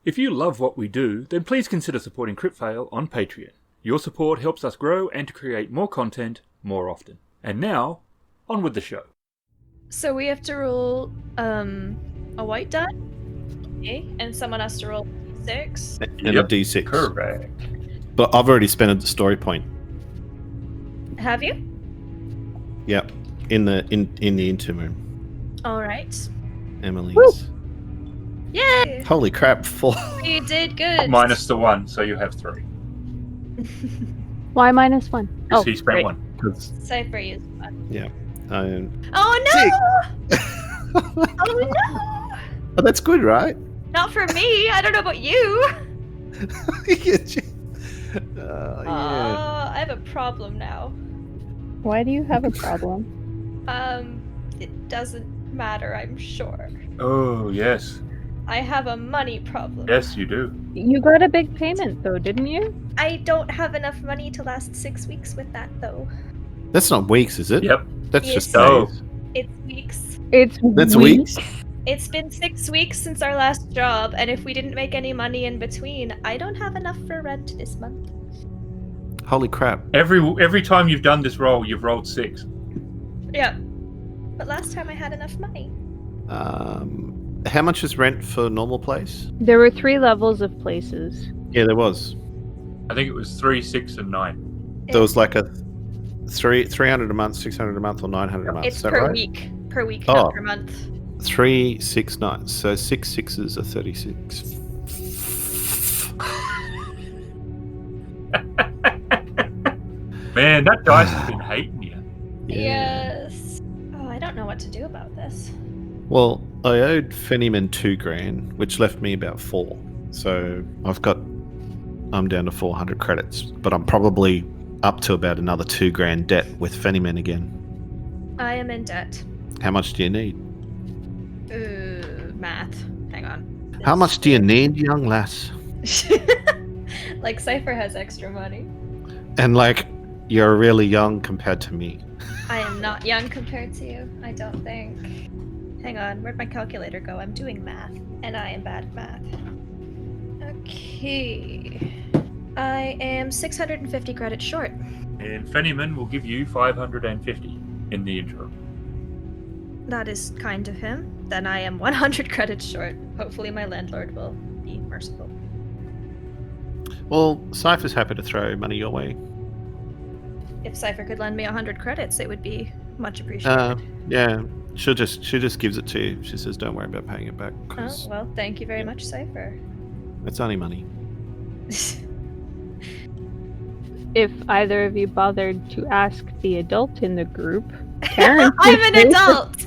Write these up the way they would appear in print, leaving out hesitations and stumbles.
If you love what we do, then please consider supporting Kritfayle on Patreon. Your support helps us grow and to create more content more often. And now, on with the show. So we have to roll a white die, okay, and someone has to roll a d6. And a d6. Correct. But I've already spent a story point. Have you? Yep. In the interim room. All right. Emily's. Woo! Yay! Holy crap, 4. You did good. Minus the 1, so you have 3. Why minus 1? Because he spent 1. Cipher used 1. Yeah. Oh no! Oh no! Oh, that's good, right? Not for me. I don't know about you. Yeah. I have a problem now. Why do you have a problem? It doesn't matter, I'm sure. Oh, yes. I have a money problem. Yes, you do. You got a big payment though, didn't you? I don't have enough money to last 6 weeks with that, though. That's not weeks, is it? Yep. That's Yes. just Oh. days. It's weeks. That's weeks? It's been 6 weeks since our last job, and if we didn't make any money in between, I don't have enough for rent this month. Holy crap. Every time you've done this roll, you've rolled 6. Yeah. But last time I had enough money. How much is rent for normal place? There were 3 levels of places. Yeah, there was. I think it was 3, 6, and 9. There was like a 300 a month, 600 a month, or 900 a month. It's Is that per right? week. Per week, Oh. not per month. 3, 6, 9. So 6 sixes are 36. Man, that dice has been hating you. Yes. Oh, I don't know what to do about this. Well, I owed Fennyman $2,000, which left me about 4. So I'm down to 400 credits, but I'm probably up to about another $2,000 debt with Fennyman again. I am in debt. How much do you need? Math. Hang on. How much do you need, young lass? Like Cipher has extra money. And like, you're really young compared to me. I am not young compared to you, I don't think. Hang on, where'd my calculator go? I'm doing math, and I am bad at math. Okay. I am 650 credits short. And Fennyman will give you 550 in the interim. That is kind of him. Then I am 100 credits short. Hopefully my landlord will be merciful. Well, Cypher's happy to throw money your way. If Cipher could lend me 100 credits, it would be much appreciated. Yeah, she just gives it to you. She says, "Don't worry about paying it back." Oh, well, thank you very much, Cipher. It's only money. If either of you bothered to ask the adult in the group, Terrence I'm an adult!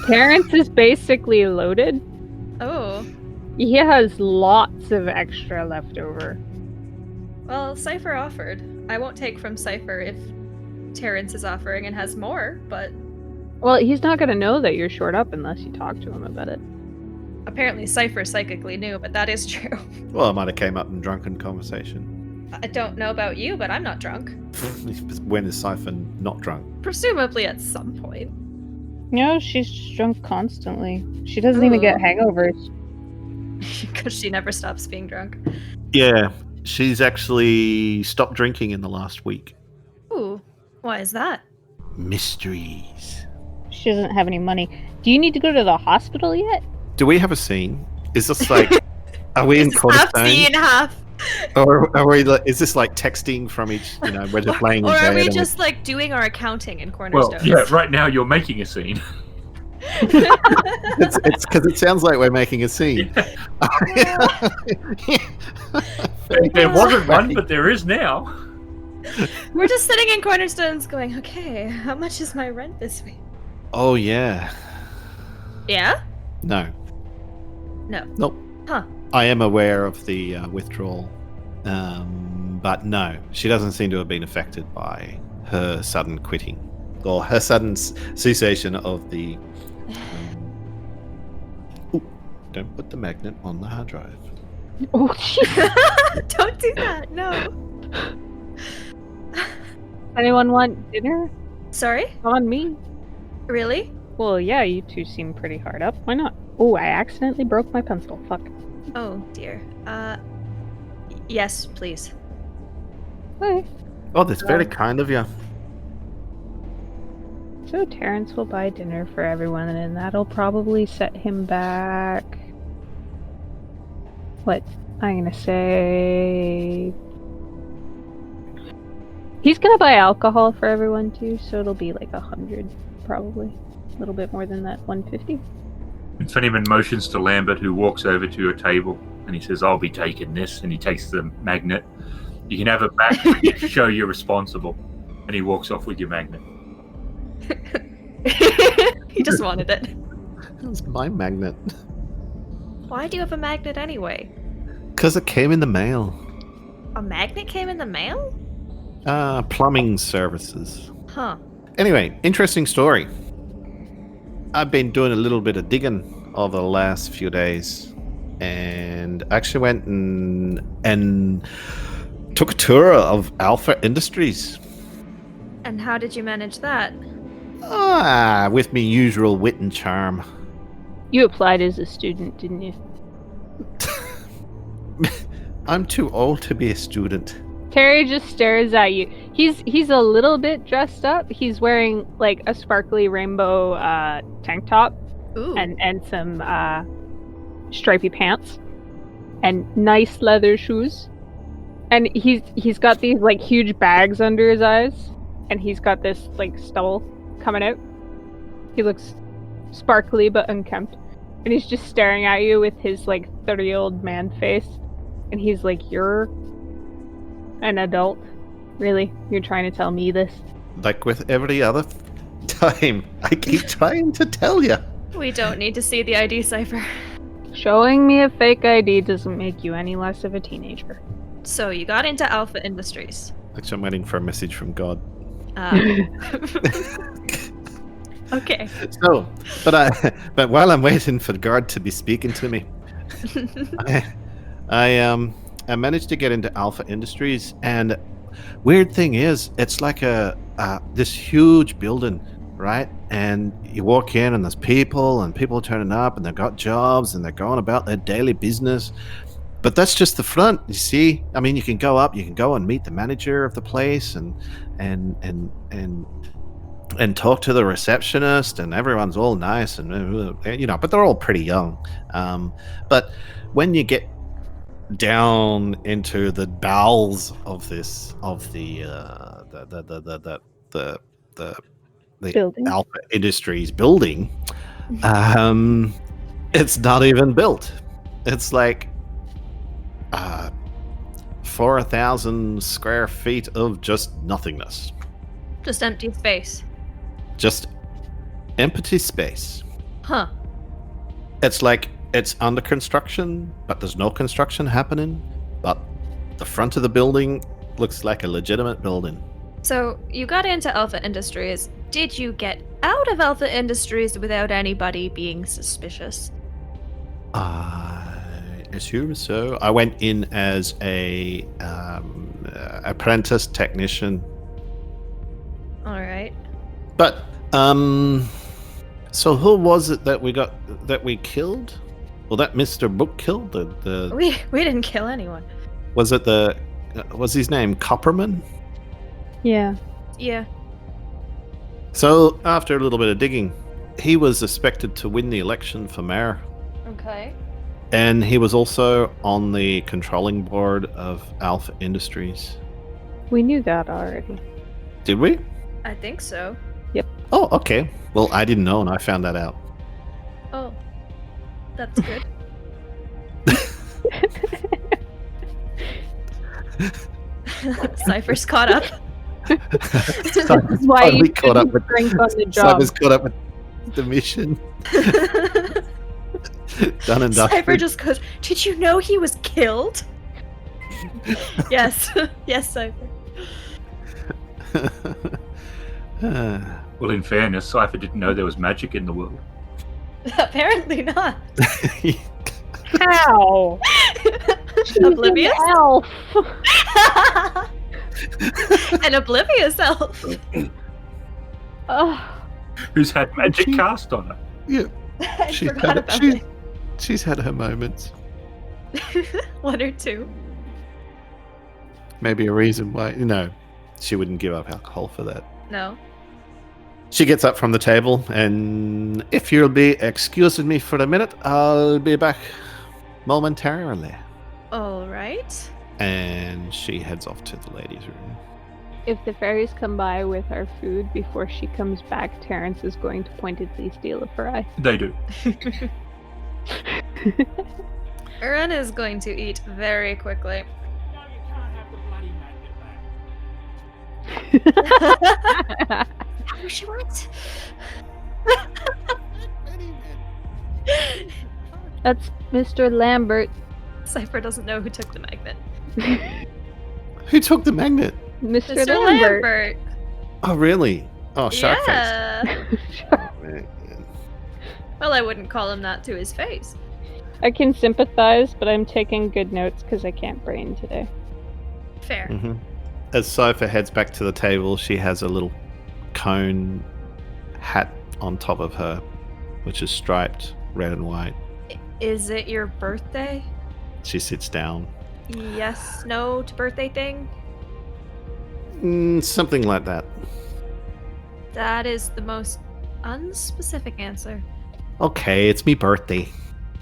Terrence is basically loaded. Oh. He has lots of extra left over. Well, Cipher offered. I won't take from Cipher if Terrence is offering and has more, but Well, he's not going to know that you're short up unless you talk to him about it. apparently Cipher psychically knew, but that is true. Well, it might have came up in drunken conversation. I don't know about you, but I'm not drunk. When is Cypher not drunk? Presumably at some point. No, she's just drunk constantly. She doesn't even get hangovers. Because she never stops being drunk. Yeah, she's actually stopped drinking in the last week. Ooh, why is that? Mysteries. She doesn't have any money. Do you need to go to the hospital yet? Do we have a scene? Is this like, are we in Half Cornerstone? scene, half. Or are we? Is this like texting from each? You know, we're just playing. Or are we bed just like doing our accounting in Cornerstone? Well, yeah, right now you're making a scene. It's because it sounds like we're making a scene. There wasn't one, but there is now. We're just sitting in Cornerstones going, okay, how much is my rent this week? Oh yeah. Yeah? No. No. Nope. Huh. I am aware of the withdrawal, but no, she doesn't seem to have been affected by her sudden quitting or her sudden cessation of the. Ooh, don't put the magnet on the hard drive. Oh, jeez. Don't do that, no. Anyone want dinner? Sorry? On me. Really? Well, yeah, you two seem pretty hard up. Why not? Oh, I accidentally broke my pencil. Fuck. Oh, dear. Yes, please. Okay. Oh, that's very kind of you. So Terrence will buy dinner for everyone, and that'll probably set him back. What? I'm gonna say... He's gonna buy alcohol for everyone too, so it'll be like 100, probably. A little bit more than that, 150. And Fennyman motions to Lambert, who walks over to a table, and he says, "I'll be taking this," and he takes the magnet. "You can have it back to show you're responsible." And he walks off with your magnet. He just wanted it. That was my magnet. Why do you have a magnet anyway? Because it came in the mail. A magnet came in the mail? Plumbing services. Huh. Anyway, interesting story. I've been doing a little bit of digging over the last few days, and actually went and took a tour of Alpha Industries. And how did you manage that? With me usual wit and charm. You applied as a student, didn't you? I'm too old to be a student. Terry just stares at you. He's a little bit dressed up. He's wearing like a sparkly rainbow tank top. Ooh. and some stripy pants and nice leather shoes. And he's got these like huge bags under his eyes, and he's got this like stubble coming out. He looks sparkly but unkempt, and he's just staring at you with his like 30-year-old man face, and he's like, "You're an adult? Really? You're trying to tell me this?" Like with every other time, I keep trying to tell you. We don't need to see the ID cipher. Showing me a fake ID doesn't make you any less of a teenager. So you got into Alpha Industries. Actually, I'm waiting for a message from God. Okay. So, but while I'm waiting for God to be speaking to me, I managed to get into Alpha Industries, and weird thing is, it's like this huge building, right? And you walk in, and there's people turning up, and they've got jobs, and they're going about their daily business. But that's just the front, you see. I mean, you can go and meet the manager of the place, and talk to the receptionist, and everyone's all nice, and but they're all pretty young. But when you get down into the bowels of the Building. Alpha Industries building, it's not even built. It's like 4,000 square feet of just nothingness. Just empty space. Just empty space. Huh. It's like it's under construction, but there's no construction happening. But the front of the building looks like a legitimate building. So you got into Alpha Industries. Did you get out of Alpha Industries without anybody being suspicious? I assume so. I went in as a apprentice technician. All right. But so who was it that we killed? Well, that Mr. Book killed the. We didn't kill anyone. Was it was his name Copperman? Yeah. Yeah. So after a little bit of digging, he was expected to win the election for mayor. Okay. And he was also on the controlling board of Alpha Industries. We knew that already. Did we? I think so. Oh, okay. Well, I didn't know, and I found that out. Oh. That's good. Cipher's caught up. Cypher's Why finally you caught up couldn't with drink on the job. Cypher's caught up with the mission. Done and dusted. Cipher just goes, "Did you know he was killed?" Yes. Yes, Cipher. Well, in fairness, Cipher didn't know there was magic in the world. Apparently not. How? Oblivious? Elf. An oblivious elf. Oh, Who's had magic cast on her? Yeah, I she's forgot had about she, it. she's had her moments. One or two. Maybe a reason why. No, she wouldn't give up alcohol for that. No. She gets up from the table, and if you'll be excusing me for a minute, I'll be back momentarily. All right. And she heads off to the ladies' room. If the fairies come by with our food before she comes back, Terrence is going to pointedly steal a fry. They do. Wren is going to eat very quickly. No, you can't have the bloody magnet back. Oh, she what? That's Mr. Lambert. Cipher doesn't know who took the magnet. Who took the magnet? Mr. Mr. Lambert. Lambert. Oh, really? Oh, Sharkface. Yeah. Man. Well, I wouldn't call him that to his face. I can sympathize, but I'm taking good notes because I can't brain today. Fair. Mm-hmm. As Cipher heads back to the table, she has a little cone hat on top of her, which is striped red and white. Is it your birthday? She sits down. Yes, no to birthday thing? Something like that. That is the most unspecific answer. Okay, it's me birthday.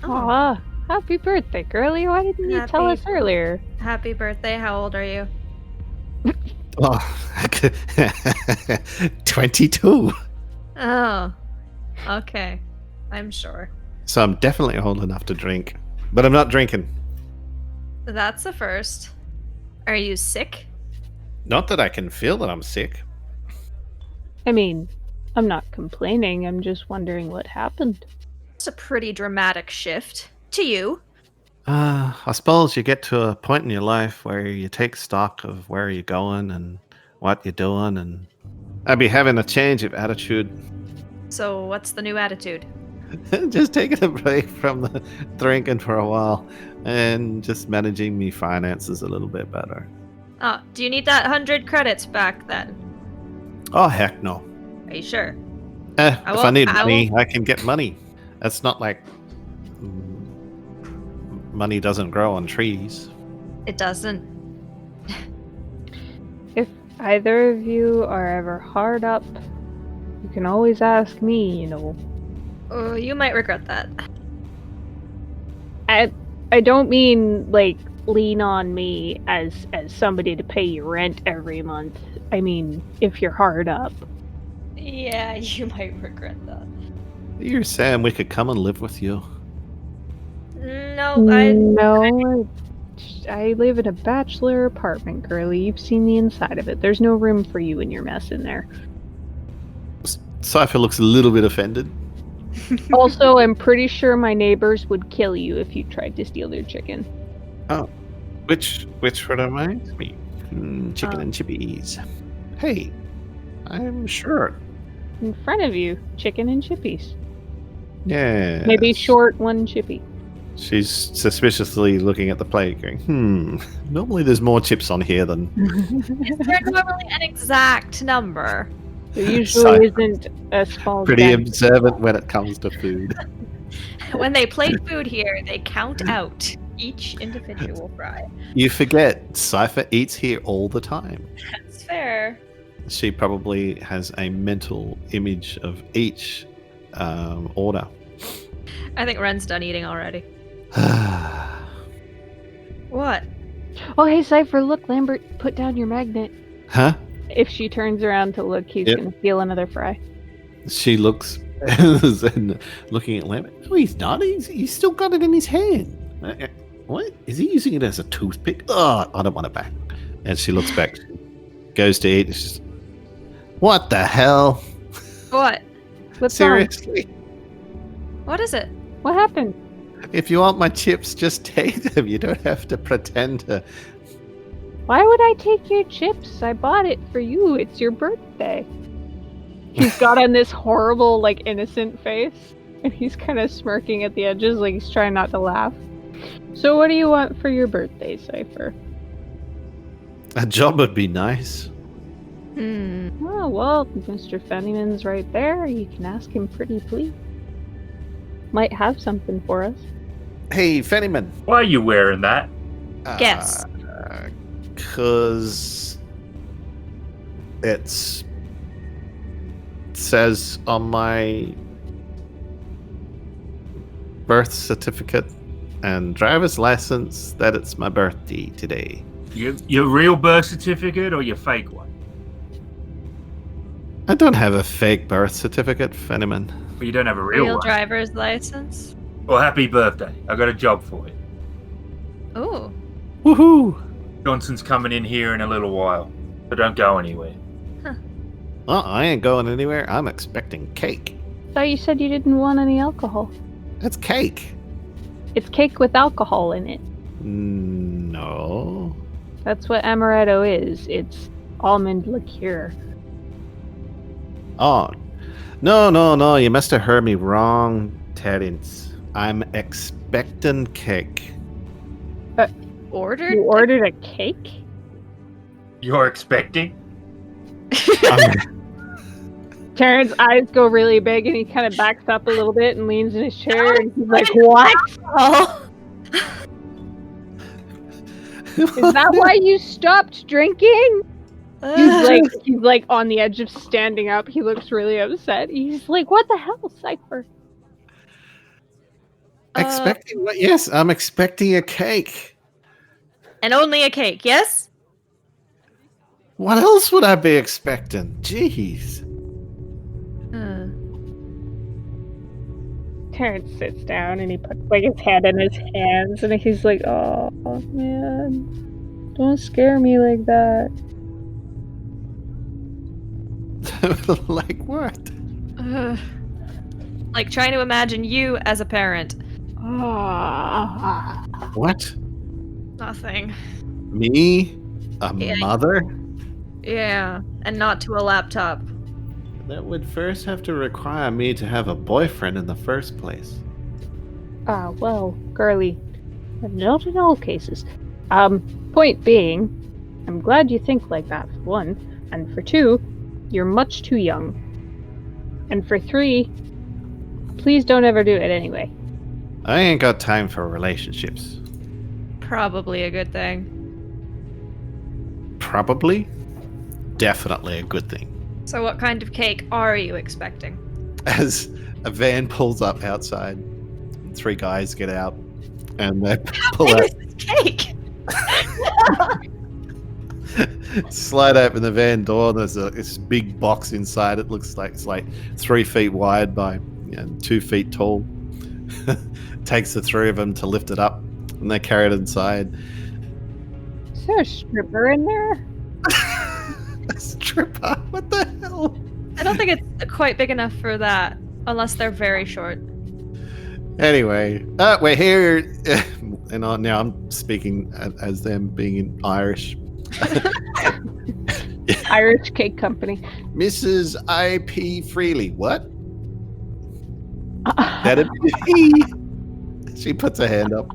Aw, happy birthday, girlie. Why didn't you tell us earlier? Happy birthday. How old are you? Oh, 22. Oh, okay. I'm sure. So I'm definitely old enough to drink, but I'm not drinking. That's a first. Are you sick? Not that I can feel that I'm sick. I mean, I'm not complaining. I'm just wondering what happened. It's a pretty dramatic shift. To you. I suppose you get to a point in your life where you take stock of where you're going and what you're doing, and I'd be having a change of attitude. So, what's the new attitude? Just taking a break from the drinking for a while and just managing me finances a little bit better. Oh, do you need that 100 credits back then? Oh, heck no. Are you sure? If I won't- need I money, I can get money. That's not like money doesn't grow on trees. It doesn't. If either of you are ever hard up, you can always ask me, you know. Oh, you might regret that. I don't mean, like, lean on me as somebody to pay your rent every month. I mean, if you're hard up. Yeah, you might regret that. You're saying we could come and live with you? No, No, I live in a bachelor apartment, girlie. You've seen the inside of it. There's no room for you and your mess in there. Cipher looks a little bit offended. Also, I'm pretty sure my neighbors would kill you if you tried to steal their chicken. Oh, which reminds me, chicken and chippies. Hey, I'm sure. In front of you, chicken and chippies. Yeah. Maybe short one chippy. She's suspiciously looking at the plate, going, normally there's more chips on here than. Is there normally an exact number? There usually isn't a small Pretty dent. observant when it comes to food. When they plate food here, they count out each individual fry. You forget, Cipher eats here all the time. That's fair. She probably has a mental image of each order. I think Wren's done eating already. What? Oh, hey, Cipher, look, Lambert put down your magnet. Huh? If she turns around to look, he's Yep. going to steal another fry. She looks and looking at Lambert. No, he's not. He's still got it in his hand. What? Is he using it as a toothpick? Oh, I don't want it back. And she looks back, goes to eat, and she's what the hell? What? What's wrong? Seriously? What is it? What happened? If you want my chips, just take them. You don't have to pretend to. Why would I take your chips? I bought it for you. It's your birthday. He's got on this horrible, like, innocent face. And he's kind of smirking at the edges, like he's trying not to laugh. So what do you want for your birthday, Cipher? A job would be nice. Oh, well, Mr. Fennyman's right there. You can ask him pretty please. Might have something for us. Hey, Fennyman. Why are you wearing that? Guess. Because it says on my birth certificate and driver's license that it's my birthday today. Your real birth certificate or your fake one? I don't have a fake birth certificate, Fennyman. Well, you don't have a real one. driver's license. Well, happy birthday. I got a job for you. Ooh. Woohoo! Johnson's coming in here in a little while, so don't go anywhere. Well, I ain't going anywhere. I'm expecting cake. Thought you said you didn't want any alcohol. That's cake. It's cake with alcohol in it. No. That's what amaretto is. It's almond liqueur. Oh, no. You must have heard me wrong, Terrence. I'm expecting cake. Ordered? You ordered a cake? You're expecting? Terrence's eyes go really big and he kind of backs up a little bit and leans in his chair and he's like, what? Oh. Is that why you stopped drinking? He's like on the edge of standing up. He looks really upset. He's like, what the hell, Cipher? Expecting what? Yes, I'm expecting a cake. And only a cake, yes? What else would I be expecting? Jeez. Terrence sits down and he puts like his head in his hands and he's like, oh man, don't scare me like that. Like what? Like trying to imagine you as a parent. What? Nothing. Me? A Yeah. mother? Yeah, and not to a laptop. That would first have to require me to have a boyfriend in the first place. Well, girly, not in all cases. Point being, I'm glad you think like that, for one. And for two, you're much too young. And for three, please don't ever do it anyway. I ain't got time for relationships. Probably a good thing. Probably? Definitely a good thing. So what kind of cake are you expecting? As a van pulls up outside, 3 guys get out, and they pull How out, big is this cake? slide open the van door. There's this big box inside. It looks like it's like 3 feet wide by 2 feet tall. Takes the 3 of them to lift it up, and they carry it inside. Is there a stripper in there? A stripper? What the hell? I don't think it's quite big enough for that, unless they're very short. Anyway, we're here, and now I'm speaking as them being in Irish. Irish Cake Company. Mrs. I.P. Freely. What? That'd be me. She puts her hand up.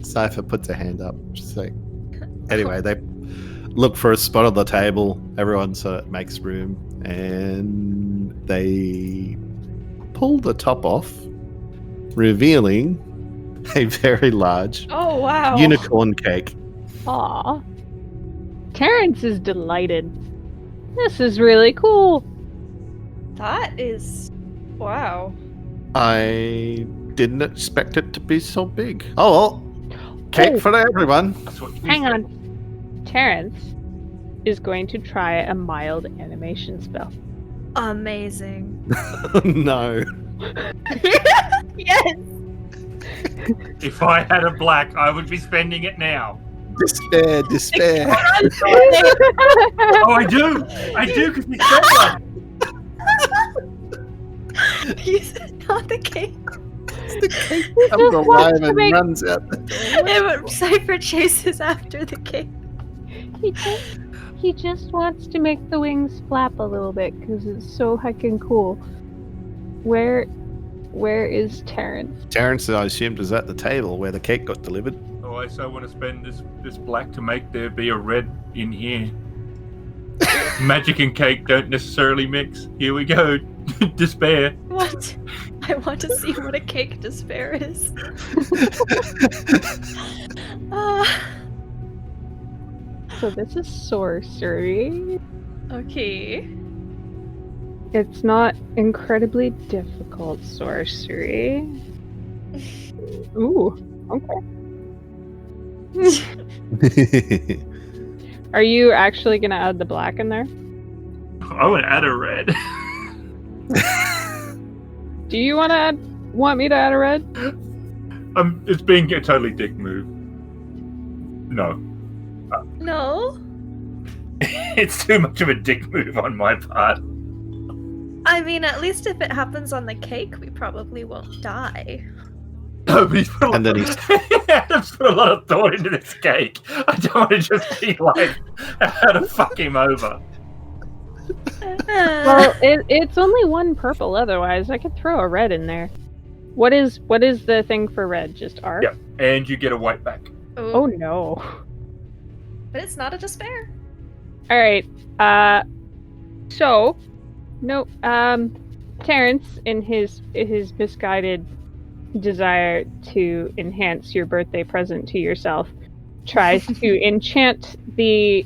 Cipher puts her hand up. She's like, anyway, they look for a spot on the table. Everyone sort of makes room, and they pull the top off, revealing a very large Oh, wow. unicorn cake. Aw. Terrence is delighted. This is really cool. That is... Wow. I didn't expect it to be so big. Oh, well, cake Oh. for everyone. That's what you Hang said. on. Terrence is going to try a mild animation spell. Amazing. No. Yes! If I had a black, I would be spending it now. Despair. Oh, I do, because we said one. You said not the cake. The cake He comes just alive wants to and make- runs out the door. Cipher chases after the cake. He just wants to make the wings flap a little bit because it's so heckin' cool. Where is Terrence? Terrence, I assumed, is at the table where the cake got delivered. Oh, I so want to spend this black to make there be a red in here. Magic and cake don't necessarily mix. Here we go. Despair. What? I want to see what a cake despair is. So this is sorcery. Okay. It's not incredibly difficult sorcery. Ooh, okay. Are you actually gonna add the black in there? I would add a red. Do you want me to add a red? It's being a totally dick move. No. No. It's too much of a dick move on my part. I mean, at least if it happens on the cake, we probably won't die. No, but he's put And then he's- Adam's put a lot of thought into this cake. I don't want to just be like, how to fuck him over. Well, it's only one purple. Otherwise, I could throw a red in there. What is the thing for red? Just R? Yeah, and you get a white back. Oh no. But it's not a despair. All right. So, no. Terrence, in his misguided desire to enhance your birthday present to yourself, tries to enchant the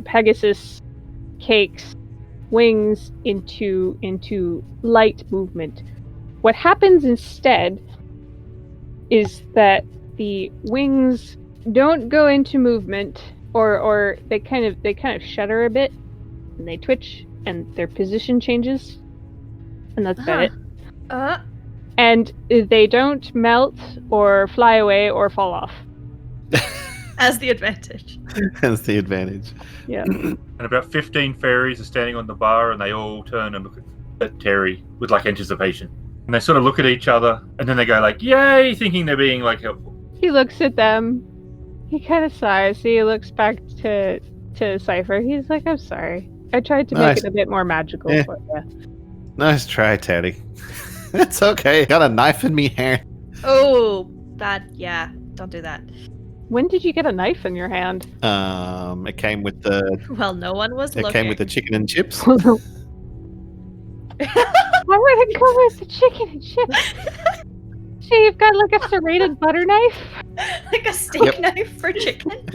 Pegasus cake's wings into light movement. What happens instead is that the wings don't go into movement, or they kind of shudder a bit, and they twitch, and their position changes, and that's about it. And they don't melt or fly away or fall off. As the advantage. That's the advantage. Yeah. And about 15 fairies are standing on the bar, and they all turn and look at Terry with like anticipation. And they sort of look at each other, and then they go like, "Yay!" thinking they're being like helpful. He looks at them. He kind of sighs. He looks back to Cipher. He's like, "I'm sorry. I tried to make it a bit more magical for you." Nice try, Teddy. It's okay. Got a knife in me hand. Oh, yeah. Don't do that. When did you get a knife in your hand? It came with the Well, no one was looking. it came with the chicken and chips. Why would it go with the chicken and chips? So you've got like a serrated butter knife? Like a steak knife for chicken?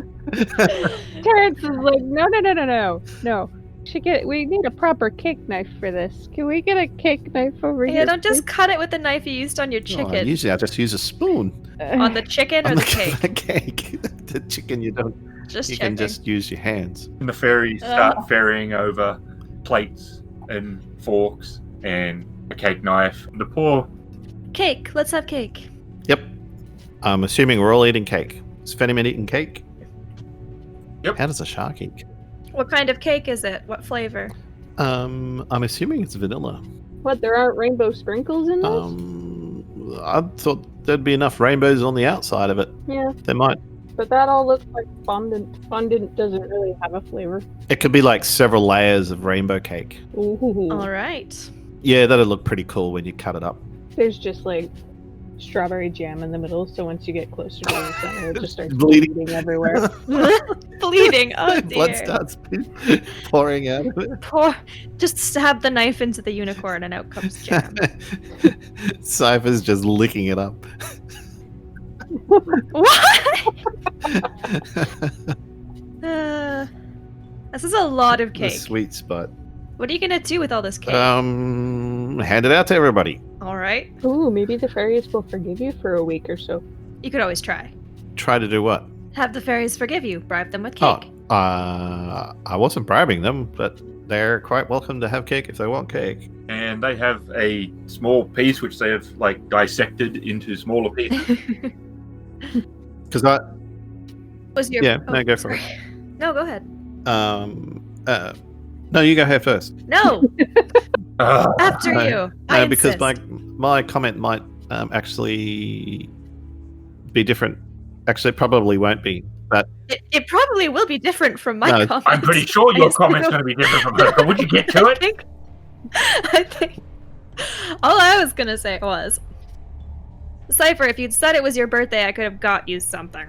Terrence is like, no. We need a proper cake knife for this. Can we get a cake knife over here? Yeah, don't just cut it with the knife you used on your chicken. Usually I just use a spoon. On the chicken or On the cake? The cake. The chicken you don't. Just You checking. can just use your hands. And the fairies start ferrying over plates and forks and a cake knife. The poor Cake. Let's have cake. Yep. I'm assuming we're all eating cake. Is Fennyman eating cake? Yep. How does a shark eat? What kind of cake is it? What flavor? I'm assuming it's vanilla. What, there aren't rainbow sprinkles in this? I thought there'd be enough rainbows on the outside of it. Yeah, They might. but that all looks like fondant. Fondant doesn't really have a flavor. It could be like several layers of rainbow cake. Ooh. All right. Yeah, that'd look pretty cool when you cut it up. There's just like strawberry jam in the middle, so once you get closer to the center, it just starts Bleeding. bleeding everywhere. Bleeding. Oh dear. Blood starts pouring out of it. Poor. Just stab the knife into the unicorn and out comes jam. Cypher's just licking it up. What? This is a lot of The cake. sweet spot. What are you gonna do with all this cake? Hand it out to everybody. All right. Ooh, maybe the fairies will forgive you for a week or so. You could always try. Try to do what? Have the fairies forgive you. Bribe them with cake. I wasn't bribing them, but they're quite welcome to have cake if they want cake. and they have a small piece which they have like dissected into smaller pieces. Because I Was your no, go for it. No, go ahead. No, you go ahead first. No, after no, you. I No, because insist. my comment might actually be different. Actually, it probably won't be. But It probably will be different from my No, comments. I'm pretty sure your I just comment's don't- going to be different from hers, but would you get to I it? think, I think all I was gonna say was, Cipher, if you'd said it was your birthday, I could have got you something.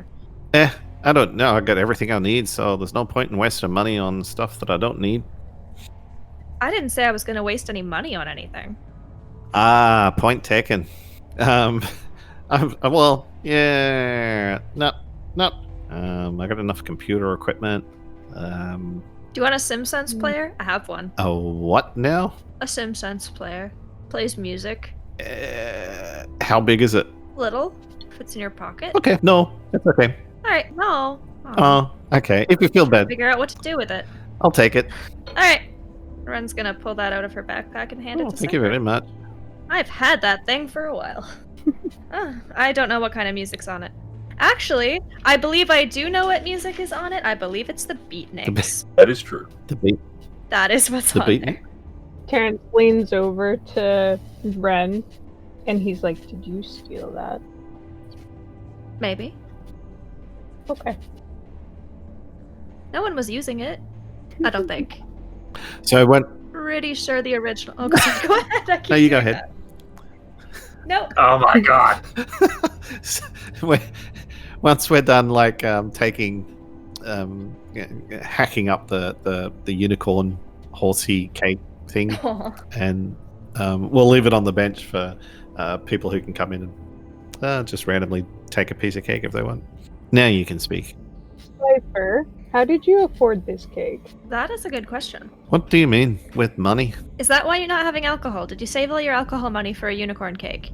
I don't know. I got everything I need, so there's no point in wasting money on stuff that I don't need. I didn't say I was going to waste any money on anything. Ah, point taken. Well, yeah, no. I got enough computer equipment. Do you want a SimSense player? I have one. A what now? A SimSense player. Plays music. How big is it? Little. Fits in your pocket. Okay, no, it's okay. Alright, no. Oh, okay. If you feel bad, Figure out what to do with it. I'll take it. Alright. Ren's gonna pull that out of her backpack and hand it to Thank you Cipher. very much. I've had that thing for a while. I don't know what kind of music's on it. Actually, I believe I do know what music is on it. I believe it's the Beatniks. That is true. The beat. That is what's The on beat. there. Terrence leans over to Wren, and he's like, "Did you steal that?" Maybe. Okay. No one was using it. I don't think. So when Pretty sure the original. Oh, God, go ahead. I keep no, you go doing ahead. that. Nope. Oh my god. Once we're done, like taking, hacking up the unicorn horsey cake thing, Aw. and we'll leave it on the bench for people who can come in and just randomly take a piece of cake if they want. Now you can speak. Cipher, how did you afford this cake? That is a good question. What do you mean with money? Is that why you're not having alcohol? Did you save all your alcohol money for a unicorn cake?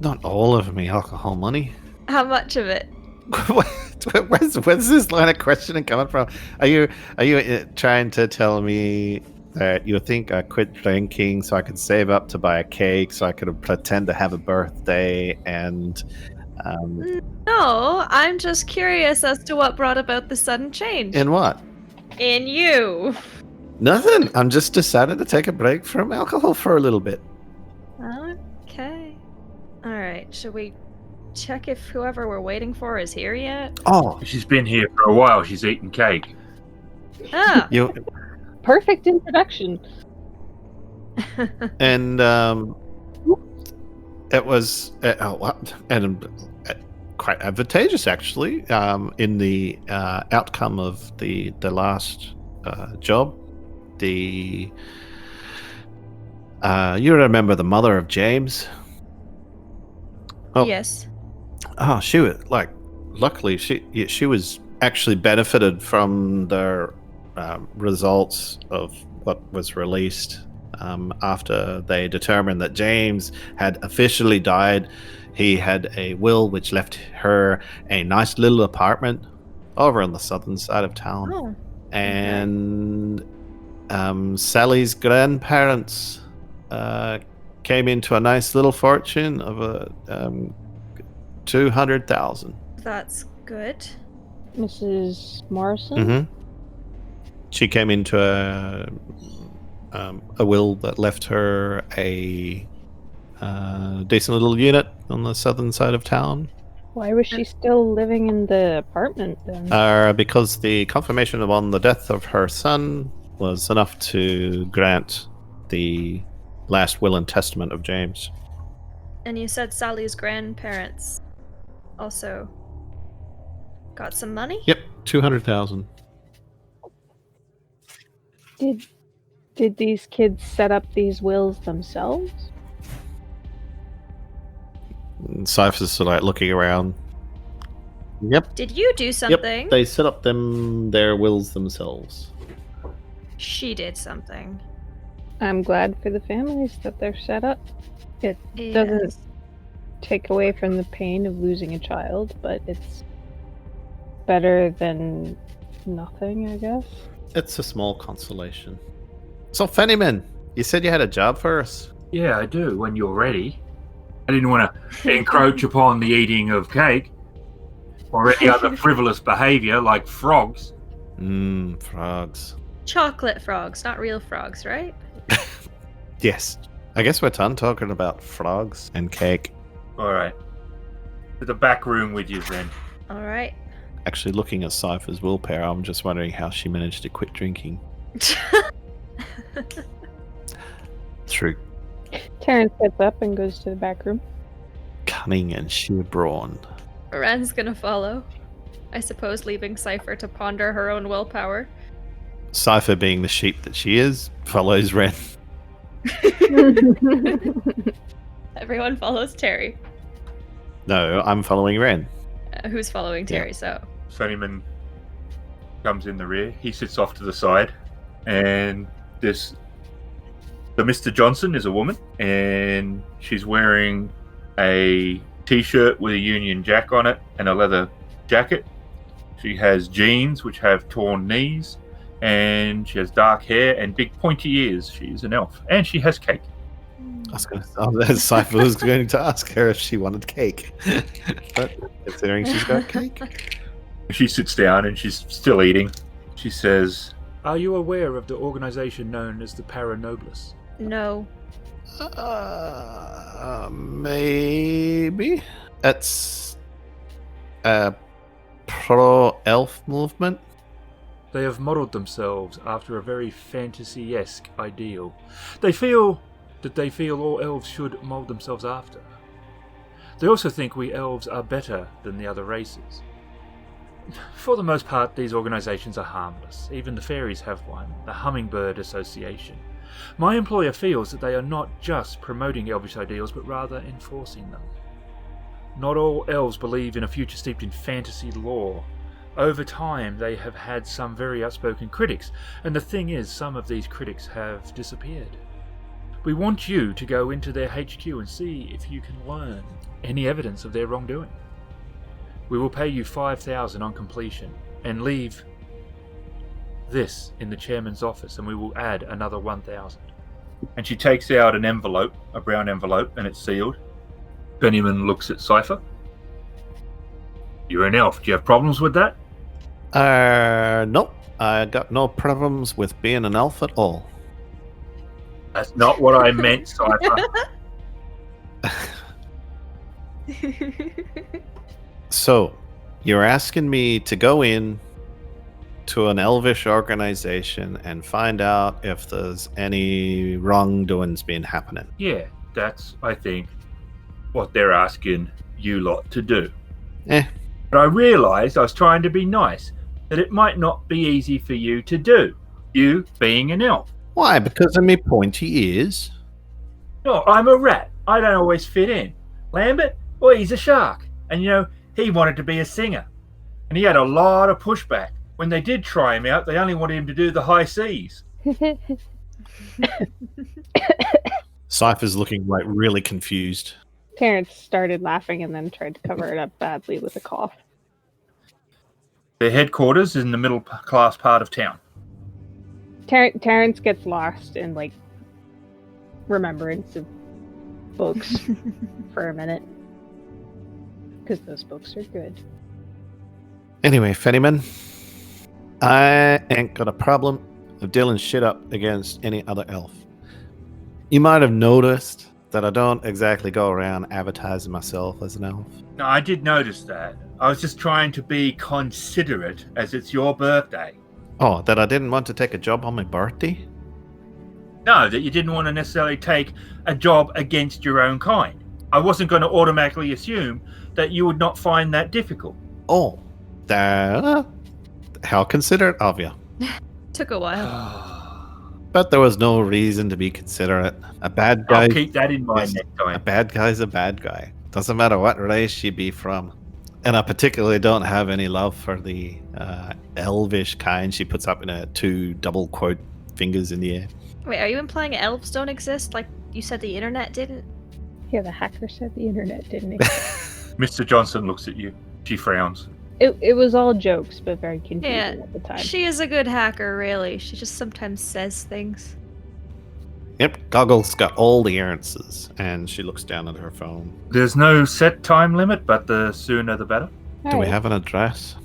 Not all of me alcohol money. How much of it? Where's this line of questioning coming from? Are you trying to tell me that you think I quit drinking so I could save up to buy a cake so I could pretend to have a birthday and No, I'm just curious as to what brought about the sudden change. in what? In you. Nothing. I'm just decided to take a break from alcohol for a little bit. Okay. Alright, should we check if whoever we're waiting for is here yet? Oh, She's been here for a while. She's eating cake. Oh. you Perfect introduction. and it was quite advantageous actually in the outcome of the last job. You remember the mother of James? Oh. Yes. Oh, she was like, luckily she was actually benefited from the results of what was released after they determined that James had officially died. He had a will which left her a nice little apartment over on the southern side of town. Oh. And Sally's grandparents came into a nice little fortune of 200,000. That's good. Mrs. Morrison? Mm-hmm. She came into a will that left her a decent little unit on the southern side of town. Why was she still living in the apartment then? Because the confirmation upon the death of her son was enough to grant the last will and testament of James. And you said Sally's grandparents also got some money? Yep, 200,000. Did these kids set up these wills themselves? And Cypher's sort of like looking around. Yep. Did you do something? Yep, they set up their wills themselves. She did something. I'm glad for the families that they're set up. It Yes. doesn't take away from the pain of losing a child, but it's better than nothing, I guess. It's a small consolation. So, Fennyman, you said you had a job for us. Yeah, I do. When you're ready. I didn't want to encroach upon the eating of cake or any other frivolous behavior like frogs. Frogs. Chocolate frogs, not real frogs, right? Yes. I guess we're done talking about frogs and cake. All right. To the back room with you then. Alright. Actually, looking at Cypher's willpower, I'm just wondering how she managed to quit drinking. Through Terrence gets up and goes to the back room. cunning and sheer brawn. Wren's gonna follow. I suppose leaving Cipher to ponder her own willpower. Cipher, being the sheep that she is, follows Wren. Everyone follows Terry. No, I'm following Wren. Who's following Terry? So Fennyman comes in the rear. He sits off to the side, and the Mr. Johnson is a woman, and she's wearing a t-shirt with a Union Jack on it and a leather jacket. She has jeans which have torn knees, and she has dark hair and big pointy ears. She is an elf, and she has cake. Cipher was going to ask her if she wanted cake, but considering she's got cake, she sits down and she's still eating. She says, "Are you aware of the organization known as the Paranobles?" no. Maybe it's a pro-elf movement. They have modeled themselves after a very fantasy-esque ideal. They feel all elves should mold themselves after. They also think we elves are better than the other races. For the most part, these organizations are harmless. Even the fairies have one, the Hummingbird Association. My employer feels that they are not just promoting elvish ideals, but rather enforcing them. Not all elves believe in a future steeped in fantasy lore. Over time, they have had some very outspoken critics, and the thing is, some of these critics have disappeared. We want you to go into their HQ and see if you can learn any evidence of their wrongdoing. We will pay you 5,000 on completion, and leave this in the chairman's office, and we will add another 1,000. And she takes out an envelope, a brown envelope, and it's sealed. Benjamin looks at Cipher. You're an elf. Do you have problems with that? Nope. I got no problems with being an elf at all. That's not what I meant, Cipher. So, you're asking me to go in to an elvish organization and find out if there's any wrongdoings been happening. Yeah, that's, I think, what they're asking you lot to do. But I realised I was trying to be nice, that it might not be easy for you to do, you being an elf. Why? Because of me pointy ears? No, I'm a rat. I don't always fit in. Lambert, well, he's a shark. And, he wanted to be a singer. And he had a lot of pushback. When they did try him out, they only wanted him to do the high C's. Cipher's looking like really confused. Terrence started laughing and then tried to cover it up badly with a cough. Their headquarters is in the middle class part of town. Terrence gets lost in remembrance of books for a minute. Because those books are good. Anyway, Fennyman, I ain't got a problem of dealing shit up against any other elf. You might have noticed that I don't exactly go around advertising myself as an elf. No, I did notice that. I was just trying to be considerate as it's your birthday. Oh, that I didn't want to take a job on my birthday? No, that you didn't want to necessarily take a job against your own kind. I wasn't going to automatically assume that you would not find that difficult. Oh, how considerate of you. Took a while. But there was no reason to be considerate. A bad guy. I'll keep that in mind next time. A bad guy's a bad guy. Doesn't matter what race you be from. And I particularly don't have any love for the elvish kind. She puts up in two double quote fingers in the air. Wait, are you implying elves don't exist? Like you said the internet didn't? Yeah, the hacker said the internet didn't exist. Mr. Johnson looks at you. She frowns. It was all jokes, but very confusing Yeah, at the time. she is a good hacker, really. She just sometimes says things. Yep, Goggle's got all the answers. And she looks down at her phone. There's no set time limit, but the sooner the better. Do we have an address?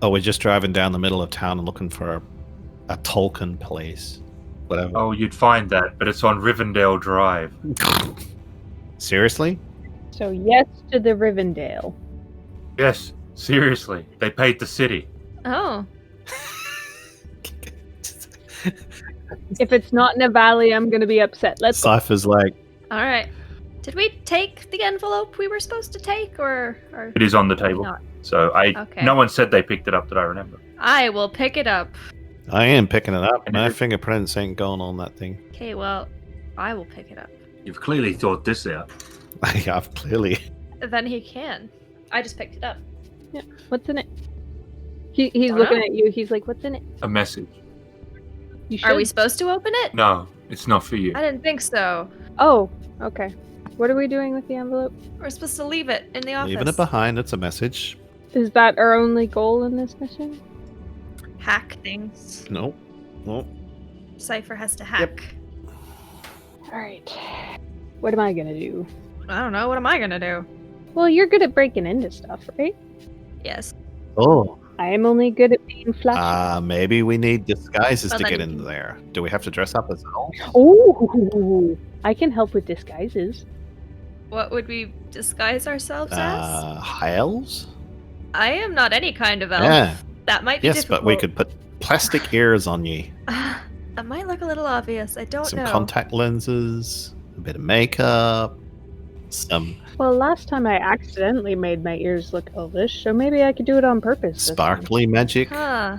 Oh, we're just driving down the middle of town and looking for a Tolkien place. Whatever. Oh, you'd find that, but it's on Rivendell Drive. Seriously? So yes to the Rivendell. Yes, seriously. They paid the city. Oh. If it's not in a valley, I'm going to be upset. Let's go. Cipher's like, Alright. Did we take the envelope we were supposed to take, or It is on the table. not? So Okay. no one said they picked it up that I remember. I will pick it up. I am picking it up. And My it- fingerprints ain't going on that thing. Okay, well, I will pick it up. You've clearly thought this out. I've clearly. Then he can. I just picked it up. What's in it? He's Don't looking know. at you. He's like, "What's in it?" A message. You should. Are we supposed to open it? No, it's not for you. I didn't think so. Oh, okay. What are we doing with the envelope? We're supposed to leave it in the office. Leaving it behind. It's a message. Is that our only goal in this mission? Hack things. Nope. Nope. Cipher has to hack. All right. What am I gonna do? I don't know. What am I gonna do? Well, you're good at breaking into stuff, right? Yes. Oh. I am only good at being flashy. Maybe we need disguises Well, to then get you in can- there. Do we have to dress up as elves? Oh, I can help with disguises. What would we disguise ourselves as? High elves? I am not any kind of elf. Yeah. That might be Yes, difficult. but we could put plastic ears on ye. That might look a little obvious. I don't Some know. contact lenses, a bit of makeup, some Well, last time I accidentally made my ears look elvish, so maybe I could do it on purpose. this time. sparkly magic. Huh.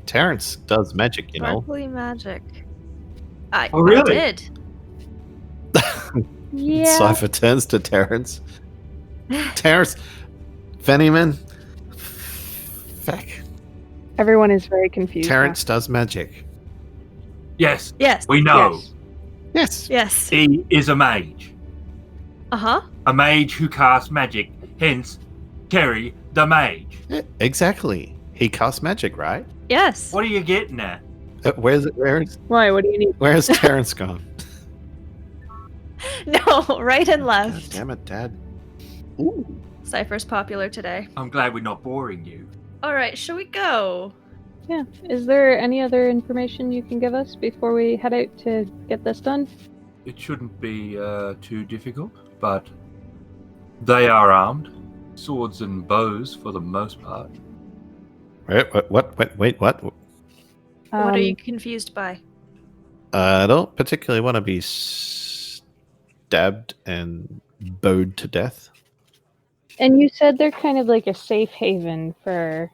Terrence does magic, you know. Sparkly magic. Oh, really? I did. Yeah. Cipher turns to Terrence. Terrence, Fennyman. Fuck. Everyone is very confused. now. Terrence does magic. Yes, Yes. we know. Yes. Yes. Yes. He is a mage. Uh-huh. A mage who casts magic, hence Terry the Mage. Yeah, exactly. He casts magic, right? Yes. What are you getting at? Where's Why? What do you need? Where's Terrence gone? No, right and God left. damn it, Dad. Ooh. Cipher's popular today. I'm glad we're not boring you. All right, shall we go? Yeah. Is there any other information you can give us before we head out to get this done? It shouldn't be too difficult, but they are armed. Swords and bows for the most part. Wait, what? What are you confused by? I don't particularly want to be stabbed and bowed to death. And you said they're kind of like a safe haven for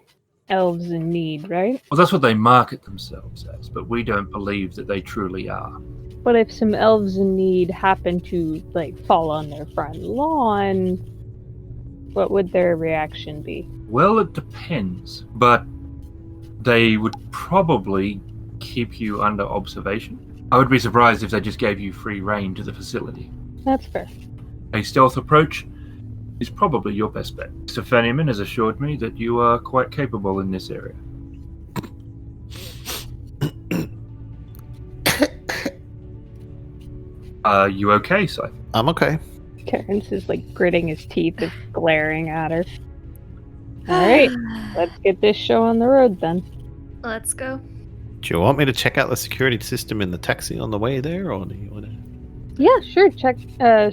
elves in need, right? Well, that's what they market themselves as, but we don't believe that they truly are. But if some elves in need happen to like fall on their front lawn, what would their reaction be? Well, it depends, but they would probably keep you under observation. I would be surprised if they just gave you free rein to the facility. That's fair. A stealth approach is probably your best bet. Mr. Fennyman has assured me that you are quite capable in this area. Are you okay, Cipher? I'm okay. Terrence is like gritting his teeth and glaring at her. Alright, let's get this show on the road then. Let's go. Do you want me to check out the security system in the taxi on the way there, or do you want to? Yeah, sure. Check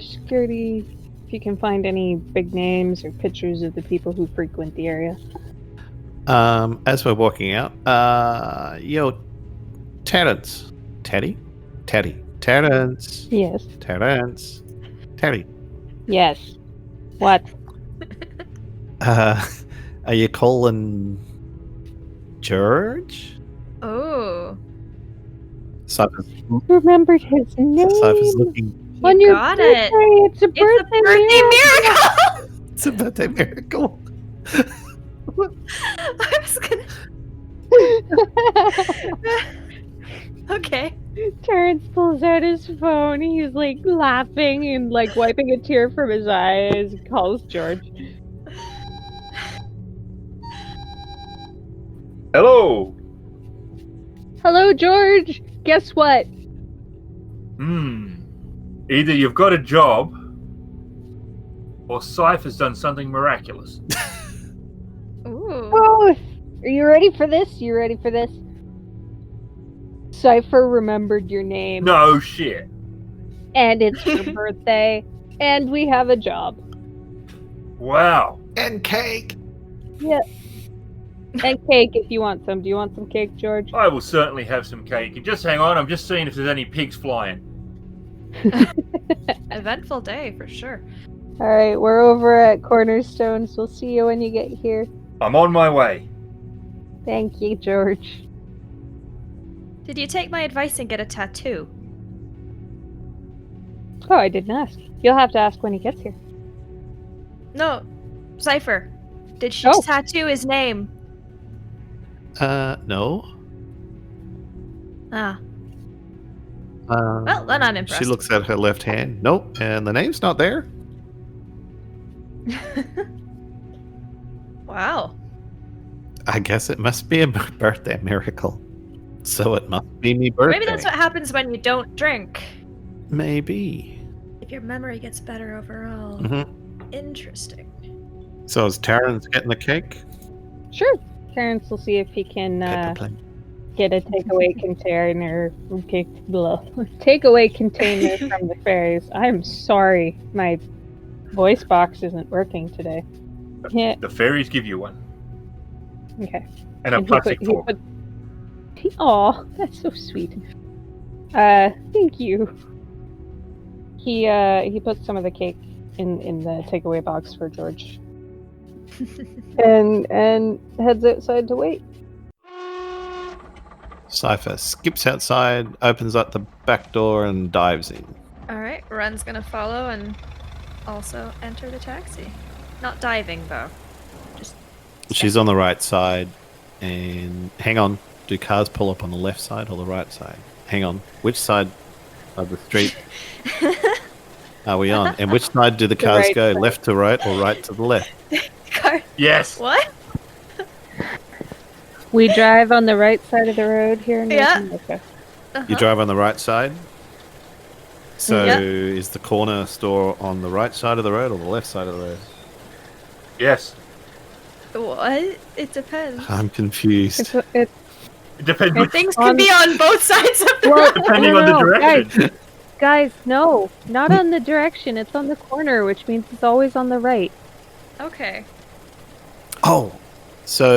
security if you can find any big names or pictures of the people who frequent the area. As we're walking out, yo, Terrence, Terrence, Yes. Terrence, Terry. Yes. What? Are you calling George? Oh, Cypher's Remembered his name. looking. On you your got birthday. it. It's a It's birthday, a birthday miracle! It's a birthday miracle. I was gonna. Okay. Terrence pulls out his phone. He's like laughing and like wiping a tear from his eyes. And calls George. Hello! Hello, George. Guess what? Either you've got a job, or Cipher's done something miraculous. Ooh. Oh, are you ready for this? You ready for this? Cipher remembered your name, No shit. and it's your birthday, and we have a job. Wow. And cake. And cake if you want some. Do you want some cake, George? I will certainly have some cake. And just hang on, I'm just seeing if there's any pigs flying. Eventful day for sure. Alright, we're over at Cornerstones. We'll see you when you get here. I'm on my way. Thank you, George. Did you take my advice and get a tattoo? Oh, I didn't ask. You'll have to ask when he gets here. No, Cipher. Did she Oh. tattoo his name? No. Ah. Well, then I'm impressed. She looks at her left hand. Nope, and the name's not there. Wow. I guess it must be a birthday miracle. So it must be me birthday. Maybe that's what happens when you don't drink. Maybe. If your memory gets better overall. Mm-hmm. Interesting. So is Terrence getting the cake? Sure. Terrence will see if he can Pepper plate. get a takeaway container. Takeaway container from the fairies. I'm sorry, my voice box isn't working today. Yeah. The fairies give you one. Okay. And a plastic fork. Aw, that's so sweet. Thank you. He puts some of the cake in the takeaway box for George. and heads outside to wait. Cipher skips outside, opens up the back door, and dives in. Alright, Wren's gonna follow and also enter the taxi. Not diving, though. Just She's on the right side, and hang on. Do cars pull up on the left side or the right side? Hang on. Which side of the street are we on? And which side do the cars right go? side. Left to right or right to the left? car. Yes. What? We drive on the right side of the road here in Yeah. North America. Uh-huh. You drive on the right side. So Yeah. is the corner store on the right side of the road or the left side of the road? Yes. What? It depends. I'm confused. It's It depends which, Things can be on both sides of the well, road. depending on the direction. Guys, no, not on the direction. It's on the corner, which means it's always on the right. Okay. Oh, so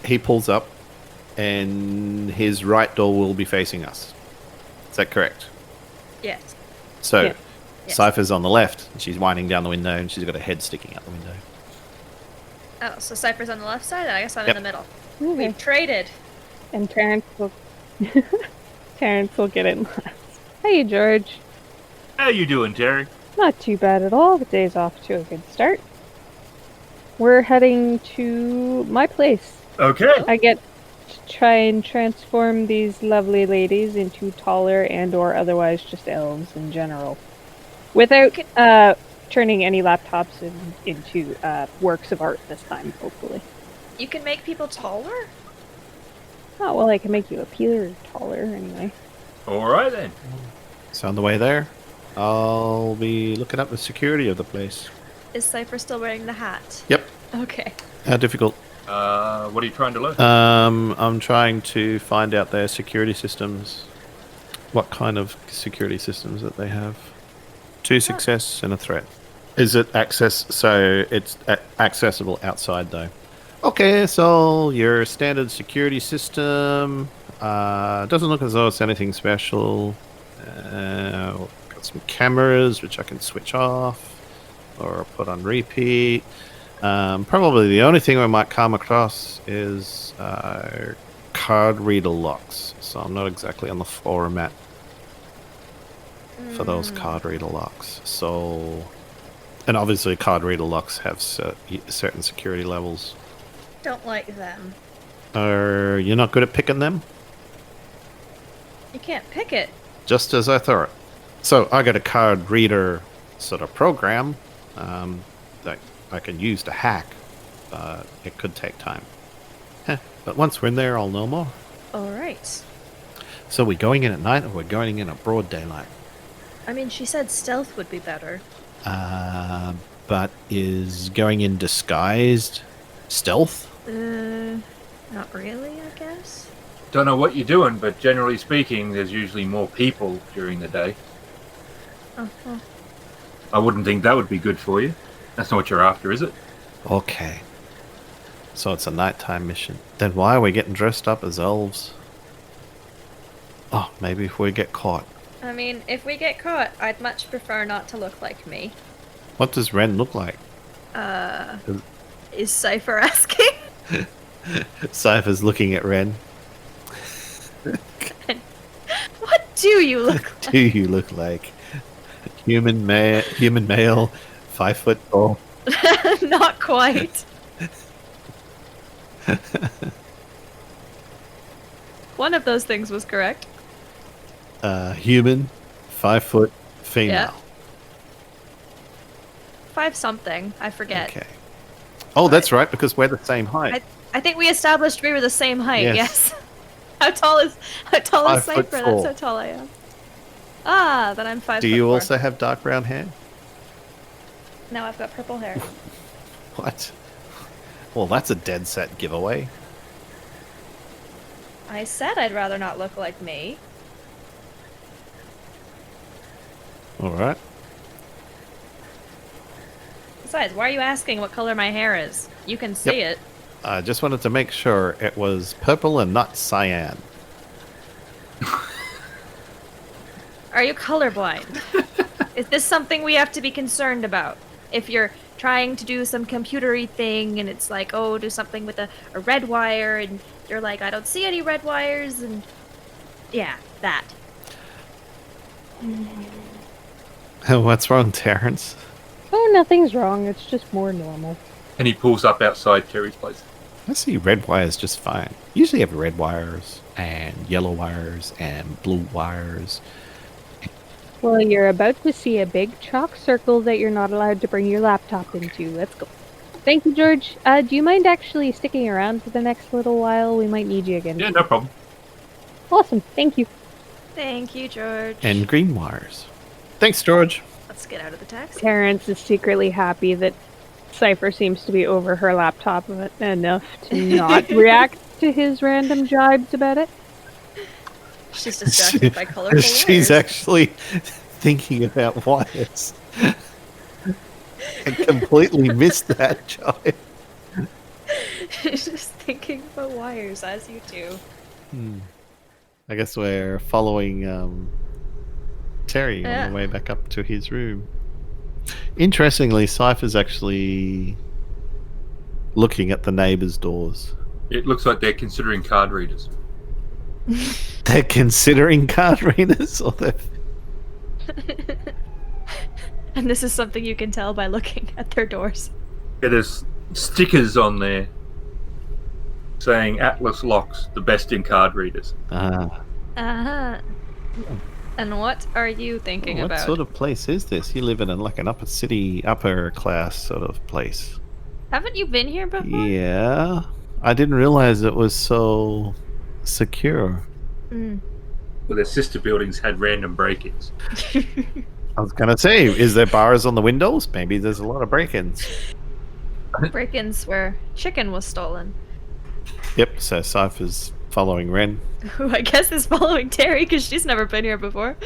he pulls up, and his right door will be facing us. Is that correct? Yes. So, Yeah. Yes. Cypher's on the left, and she's winding down the window, and she's got a head sticking out the window. Oh, so Cypher's on the left side, and I guess I'm Yep. in the middle. Okay. We've traded. And Terrence will Terrence will get in last. Hey, George. How you doing, Jerry? Not too bad at all. The day's off to a good start. We're heading to my place. Okay. I get to try and transform these lovely ladies into taller and or otherwise just elves in general. Without turning any laptops into works of art this time, hopefully. You can make people taller? Oh, well, I can make you appear taller anyway. All right then. So on the way there, I'll be looking up the security of the place. Is Cypher still wearing the hat? Yep. Okay. How difficult? What are you trying to learn? I'm trying to find out their security systems. What kind of security systems that they have. 2 success and a threat. Is it access? So it's accessible outside though. Okay, so your standard security system doesn't look as though it's anything special. Got some cameras which I can switch off or put on repeat. Probably the only thing we might come across is card reader locks. So I'm not exactly on the format for those card reader locks. So, and obviously card reader locks have certain security levels. Don't like them. Are you not good at picking them? You can't pick it. Just as I thought. So I got a card reader sort of program that I can use to hack, but it could take time. But once we're in there, I'll know more. Alright. So we're going in at night or we're going in at broad daylight? I mean, she said stealth would be better. But is going in disguised stealth? Not really, I guess. Don't know what you're doing, but generally speaking, there's usually more people during the day. Uh-huh. I wouldn't think that would be good for you. That's not what you're after, is it? Okay. So it's a nighttime mission. Then why are we getting dressed up as elves? Oh, maybe if we get caught. I mean, if we get caught, I'd much prefer not to look like me. What does Wren look like? Is Cipher asking? Cipher's looking at Wren. What do you look like? Do you look like human male, 5 foot tall? Not quite. One of those things was correct. Human, 5 foot, female. Yeah. 5 something. I forget. Okay. Oh, that's right, because we're the same height. I think we established we were the same height. Yes. Yes. How tall is 5 Cipher? foot That's 4. how tall I am. Ah, then I'm 5 Do foot you 4. also have dark brown hair? No, I've got purple hair. What? Well, that's a dead set giveaway. I said I'd rather not look like me. All right. Besides, why are you asking what color my hair is? You can see it. I just wanted to make sure it was purple and not cyan. Are you colorblind? Is this something we have to be concerned about? If you're trying to do some computery thing and it's like, oh, do something with a red wire, and you're like, I don't see any red wires, and yeah, that. What's wrong, Terrence? Oh, nothing's wrong. It's just more normal. And he pulls up outside Terry's place. I see red wires just fine. Usually have red wires and yellow wires and blue wires. Well, you're about to see a big chalk circle that you're not allowed to bring your laptop into. Let's go. Thank you, George. Do you mind actually sticking around for the next little while? We might need you again. Yeah, no problem. Awesome. Thank you. Thank you, George. And green wires. Thanks, George. Let's get out of the taxi. Terrence is secretly happy that Cipher seems to be over her laptop enough to not react to his random jibes about it. She's distracted by colorful She's wires. actually thinking about wires. I completely missed that jibe. She's just thinking about wires, as you do. I guess we're following Terry on Yeah. the way back up to his room. Interestingly, Cipher's actually looking at the neighbors' doors. It looks like they're considering card readers. They're considering card readers, or they're... And this is something you can tell by looking at their doors. Yeah, there's stickers on there saying Atlas Locks, the best in card readers. Uh-huh. And what are you thinking What about? sort of place is this? You live in like an upper class sort of place. Haven't you been here before? Yeah, I didn't realize it was so secure. Mm. Well, their sister buildings had random break-ins. I was gonna say, is there bars on the windows? Maybe there's a lot of break-ins. Break-ins where chicken was stolen. Yep. So Cipher's following Wren. Who I guess is following Terry because she's never been here before.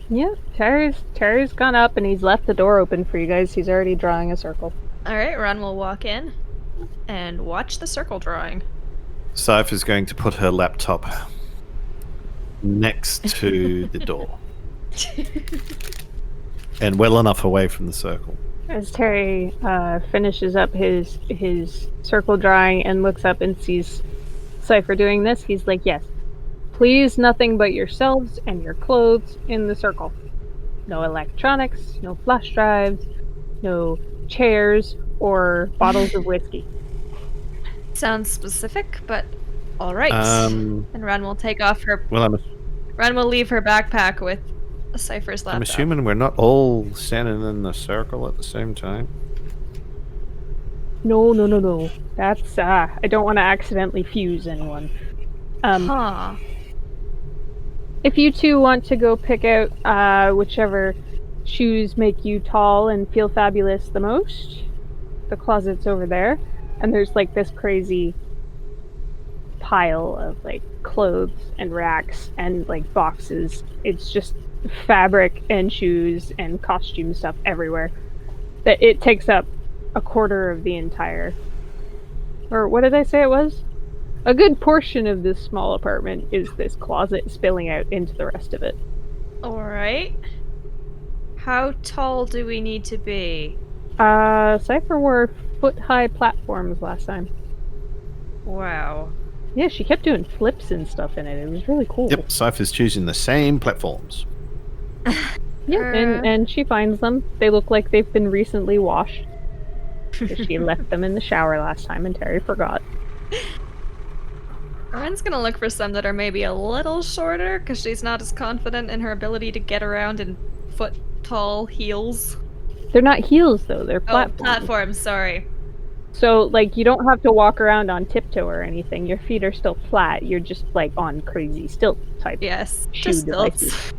Yeah, Terry's gone up and he's left the door open for you guys. He's already drawing a circle. Alright, Ron will walk in and watch the circle drawing. Cipher's going to put her laptop next to the door and well enough away from the circle. As Terry finishes up his circle drawing and looks up and sees Cipher doing this, he's like, yes, please nothing but yourselves and your clothes in the circle. No electronics, no flash drives, no chairs or bottles of whiskey. Sounds specific, but alright. Um, And Ron will take off her... Well, Ron will leave her backpack with a Cipher's laptop. I'm assuming we're not all standing in the circle at the same time. No. That's, I don't want to accidentally fuse anyone. Huh. If you two want to go pick out whichever shoes make you tall and feel fabulous the most, the closet's over there. And there's like this crazy pile of like clothes and racks and like boxes. It's just fabric and shoes and costume stuff everywhere. That it takes up a quarter of the entire, or what did I say it was? A good portion of this small apartment is this closet spilling out into the rest of it. Alright. How tall do we need to be? Cipher wore foot-high platforms last time. Wow. Yeah, she kept doing flips and stuff in it. It was really cool. Yep, Cipher's choosing the same platforms. Yeah, and she finds them. They look like they've been recently washed. 'Cause she left them in the shower last time and Terry forgot. Wren's gonna look for some that are maybe a little shorter, because she's not as confident in her ability to get around in foot-tall heels. They're not heels, though. They're Oh, platforms. platforms, sorry. So, like, you don't have to walk around on tiptoe or anything. Your feet are still flat. You're just, like, on crazy stilt type Yes, shoe just devices. stilts.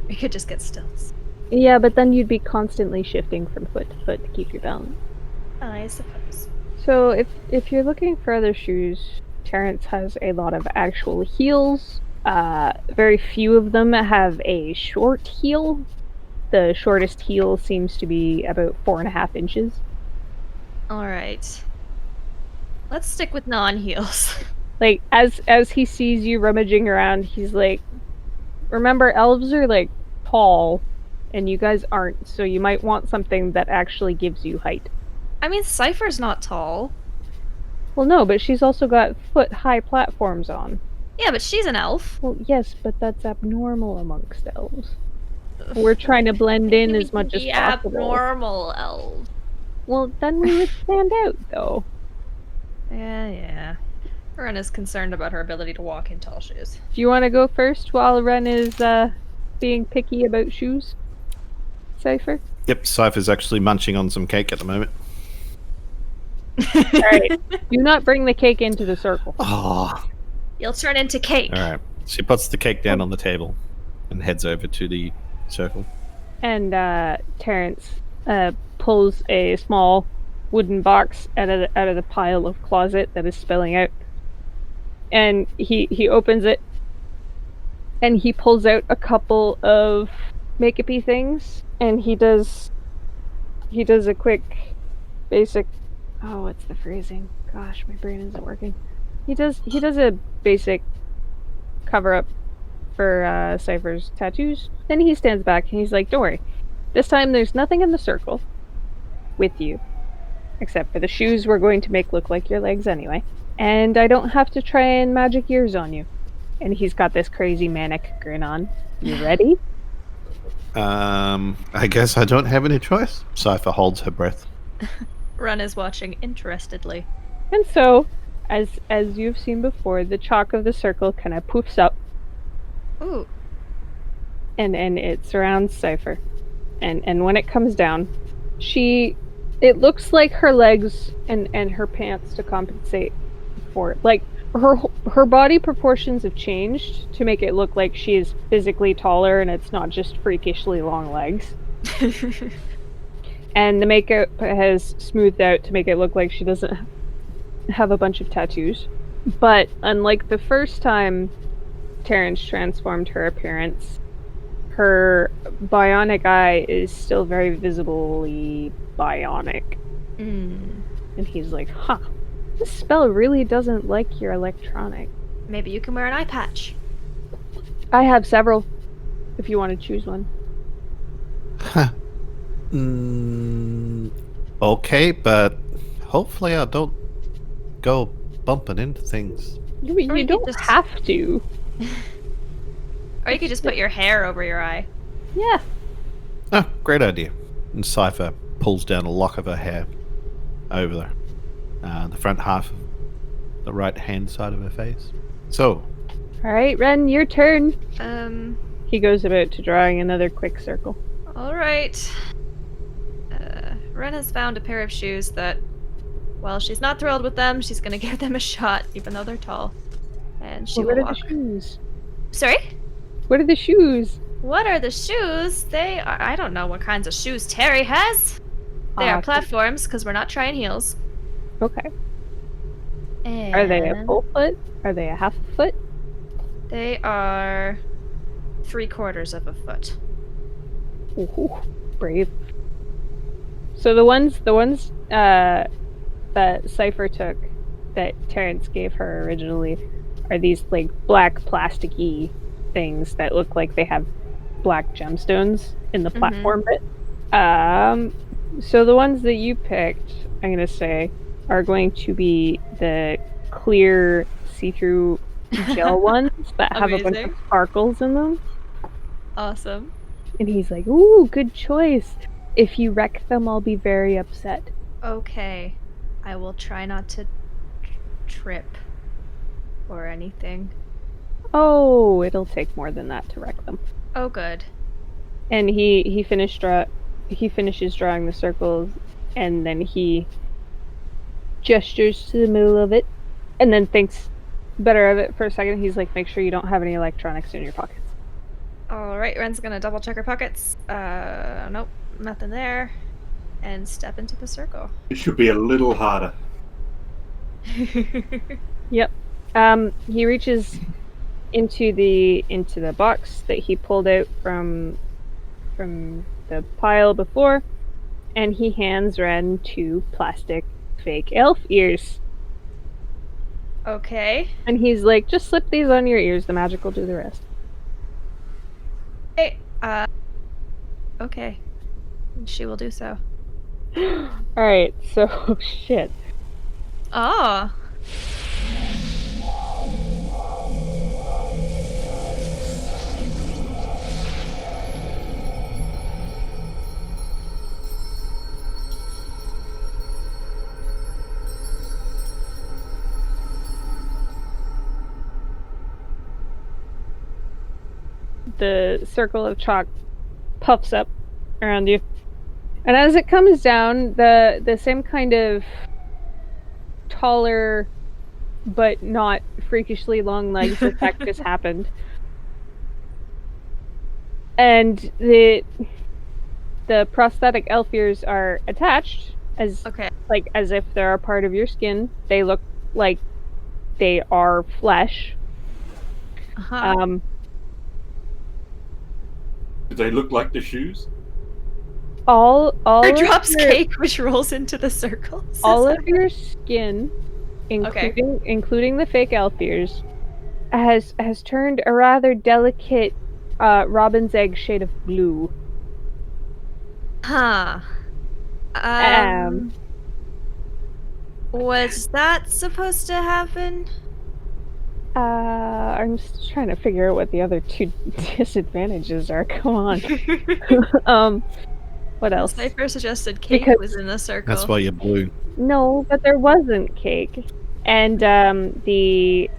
We could just get stilts. Yeah, but then you'd be constantly shifting from foot to foot to keep your balance. I suppose. So if you're looking for other shoes, Terrence has a lot of actual heels. Very few of them have a short heel. The shortest heel seems to be about 4.5 inches. Alright. Let's stick with non-heels. Like, as he sees you rummaging around, he's like, remember, elves are, like, tall, and you guys aren't, so you might want something that actually gives you height. I mean, Cipher's not tall. Well, no, but she's also got foot-high platforms on. Yeah, but she's an elf. Well, yes, but that's abnormal amongst elves. We're trying to blend in Maybe as much as the possible. abnormal elf. Well, then we would stand out, though. Yeah. Wren is concerned about her ability to walk in tall shoes. Do you want to go first while Wren is being picky about shoes? Cipher? Yep, Cipher's actually munching on some cake at the moment. Alright, do not bring the cake into the circle. Oh. You'll turn into cake. Alright, she puts the cake down on the table and heads over to the circle. And Terrence pulls a small wooden box out of the pile of closet that is spilling out. And he opens it, and he pulls out a couple of make-up-y things, and he does a quick basic, oh, what's the phrasing? Gosh, my brain isn't working. He does a basic cover-up for Cipher's tattoos. Then he stands back and he's like, don't worry, this time there's nothing in the circle with you, except for the shoes we're going to make look like your legs anyway. And I don't have to try and magic ears on you. And he's got this crazy manic grin on. You ready? I guess I don't have any choice. Cipher holds her breath. Wren is watching interestedly. And so, as you've seen before, the chalk of the circle kind of poofs up. Ooh. And it surrounds Cipher. And when it comes down, it looks like her legs and her pants to compensate for it. Like, her body proportions have changed to make it look like she is physically taller and it's not just freakishly long legs. And the makeup has smoothed out to make it look like she doesn't have a bunch of tattoos. But unlike the first time Terrence transformed her appearance, her bionic eye is still very visibly bionic. And he's like, huh, this spell really doesn't like your electronic. Maybe you can wear an eye patch. I have several, if you want to choose one. Okay, but hopefully I don't go bumping into things. You don't have to. Or you could just put your hair over your eye. Yeah. Oh, great idea. And Cipher pulls down a lock of her hair over the front half of the right hand side of her face. So. Alright, Wren, your turn. He goes about to drawing another quick circle. Alright. Wren has found a pair of shoes that, while she's not thrilled with them, she's gonna give them a shot, even though they're tall. And she will What are walk. the shoes? Sorry? What are the shoes? What are the shoes? They are. I don't know what kinds of shoes Terry has. They are platforms, because we're not trying heels. Okay. And Are they a full foot? Are they a half foot? They are 3/4 of a foot. Ooh, brave. So the ones that Cipher took, that Terrence gave her originally, are these like black plasticky things that look like they have black gemstones in the platform bit. So the ones that you picked, I'm gonna say, are going to be the clear see-through gel ones that have a bunch of Amazing. sparkles in them. Awesome. And he's like, ooh, good choice. If you wreck them, I'll be very upset. Okay. I will try not to trip or anything. Oh, it'll take more than that to wreck them. Oh, good. And he finishes drawing the circles, and then he gestures to the middle of it, and then thinks better of it for a second. He's like, make sure you don't have any electronics in your pockets. Alright, Wren's gonna double check her pockets. Nope, nothing there. And step into the circle. It should be a little harder. Yep. He reaches into the box that he pulled out from the pile before, and he hands Wren 2 plastic fake elf ears. Okay. And he's like, just slip these on your ears, the magic will do the rest. Hey, okay. She will do so. Alright, so shit. Oh. The circle of chalk puffs up around you. And as it comes down, the same kind of taller but not freakishly long legs effect just happened. And the prosthetic elf ears are attached as Okay. like as if they're a part of your skin. They look like they are flesh. Uh-huh. Do they look like the shoes? All Her of drops your- cake, which rolls into the circle. all of your skin, including the fake elf ears, has turned a rather delicate robin's egg shade of blue. Huh. Was that supposed to happen? I'm just trying to figure out what the other 2 disadvantages are. Come on. What else? Cipher suggested cake Because- was in the circle. That's why you're blue. No, but there wasn't cake. And the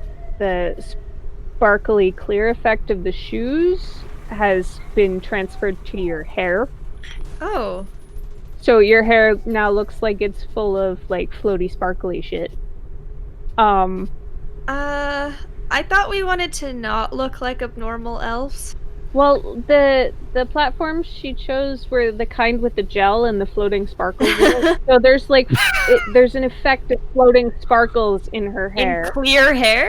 sparkly clear effect of the shoes has been transferred to your hair. Oh. So your hair now looks like it's full of like floaty sparkly shit. I thought we wanted to not look like abnormal elves. Well, the platforms she chose were the kind with the gel and the floating sparkles in it. So there's like there's an effect of floating sparkles in her hair. In clear hair?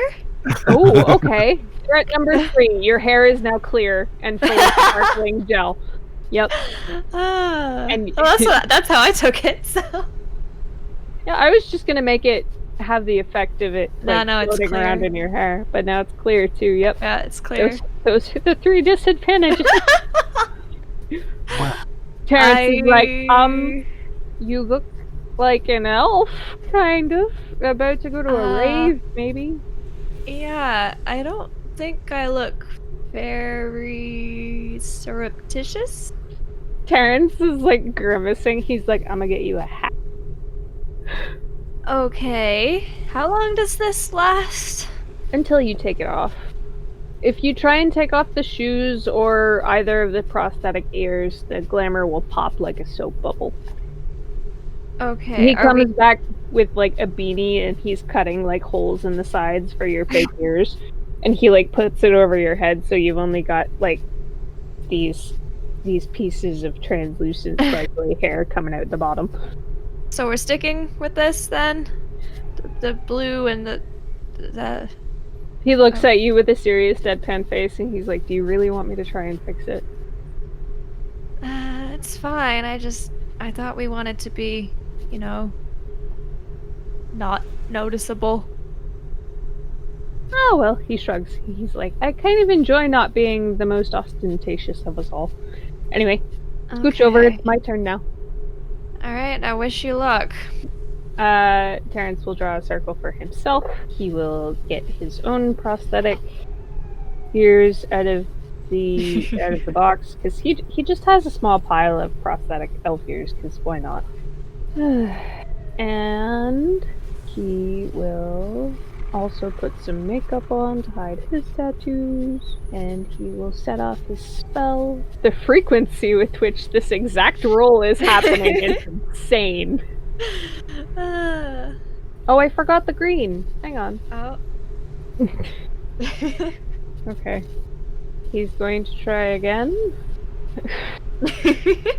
Oh, okay. Threat number 3. Your hair is now clear and full of sparkling gel. Yep. And that's how I took it. So. Yeah, I was just gonna make it have the effect of it like, No, it's floating clear. around in your hair, but now it's clear too. Yep. Yeah, it's clear. Those are the 3 disadvantages. Terrence is like, you look like an elf, kind of. About to go to a rave, maybe. Yeah, I don't think I look very surreptitious. Terrence is like grimacing. He's like, I'm gonna get you a hat. Okay. How long does this last? Until you take it off. If you try and take off the shoes or either of the prosthetic ears, the glamour will pop like a soap bubble. Okay. He comes back with like a beanie and he's cutting like holes in the sides for your fake ears. And he like puts it over your head so you've only got like these pieces of translucent sparkly hair coming out the bottom. So we're sticking with this then? The blue and the... He looks at you with a serious deadpan face and he's like, do you really want me to try and fix it? It's fine. I thought we wanted to be, not noticeable. Oh, well, he shrugs. He's like, I kind of enjoy not being the most ostentatious of us all. Anyway, scooch over. It's my turn now. Alright, I wish you luck. Terrence will draw a circle for himself. He will get his own prosthetic ears out of the box because he just has a small pile of prosthetic elf ears because why not? And he will also put some makeup on to hide his tattoos, and he will set off his spell. The frequency with which this exact roll is happening is insane. Oh, I forgot the green. Hang on. Oh. Okay. He's going to try again. The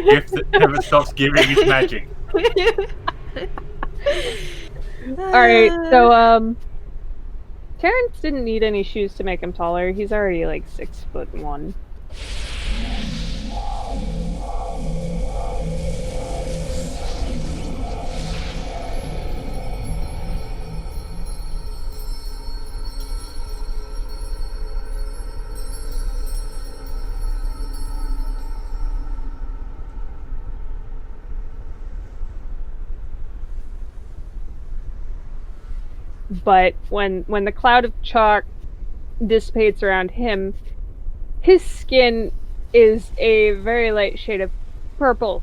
gift that never stops giving is magic. Alright, so, Terrence didn't need any shoes to make him taller. He's already like 6'1". But when the cloud of chalk dissipates around him, his skin is a very light shade of purple.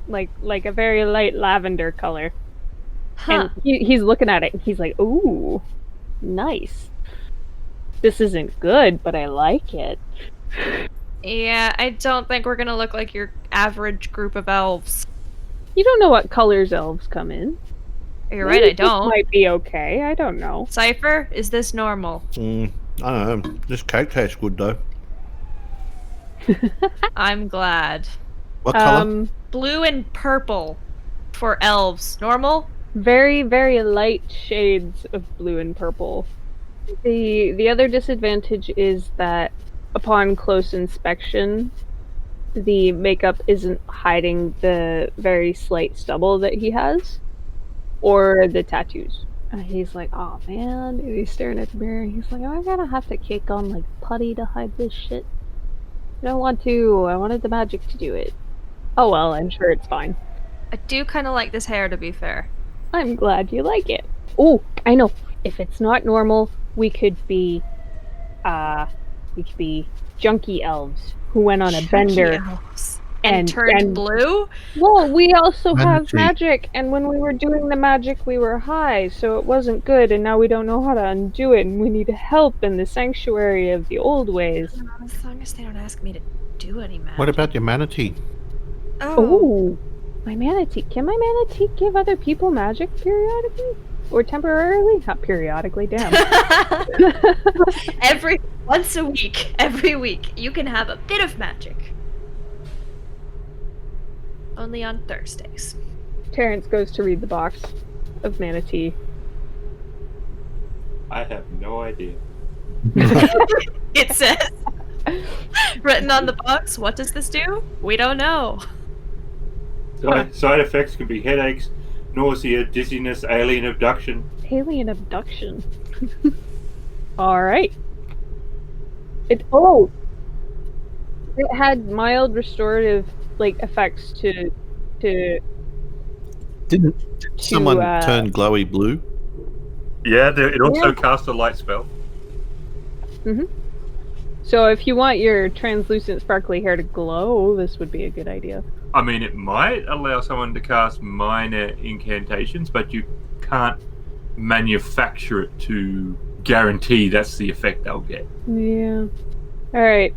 Like a very light lavender color. Huh. And he's looking at it and he's like, ooh, nice. This isn't good, but I like it. Yeah, I don't think we're gonna look like your average group of elves. You don't know what colors elves come in. You're right, I This don't. might be okay. I don't know. Cipher, is this normal? I don't know. This cake tastes good though. I'm glad. What colour? Blue and purple for elves. Normal? Very, very light shades of blue and purple. The other disadvantage is that upon close inspection, the makeup isn't hiding the very slight stubble that he has, or the tattoos. And he's like, oh man, and he's staring at the mirror, and he's like, am I gonna have to kick on like putty to hide this shit? I don't want to, I wanted the magic to do it. Oh well, I'm sure it's fine. I do kind of like this hair, to be fair. I'm glad you like it. Oh, I know. If it's not normal, we could be junkie elves who went on a bender Elves. And turned and blue? well, we also have Magic. magic, and when we were doing the magic, we were high, so it wasn't good, and now we don't know how to undo it, and we need help in the sanctuary of the old ways. As long as they don't ask me to do any magic. What about your manatee? Oh, my manatee. Can my manatee give other people magic periodically? Or temporarily? Not periodically, damn. Once a week, every week, you can have a bit of magic. Only on Thursdays. Terrence goes to read the box of manatee. I have no idea. It says, written on the box, what does this do? We don't know. Side effects can be headaches, nausea, dizziness, alien abduction. Alien abduction. Alright. It had mild restorative effects to Didn't someone turn glowy blue? Yeah, it also casts a light spell. So if you want your translucent sparkly hair to glow, this would be a good idea. I mean, it might allow someone to cast minor incantations, but you can't manufacture it to guarantee that's the effect they'll get. Yeah. Alright,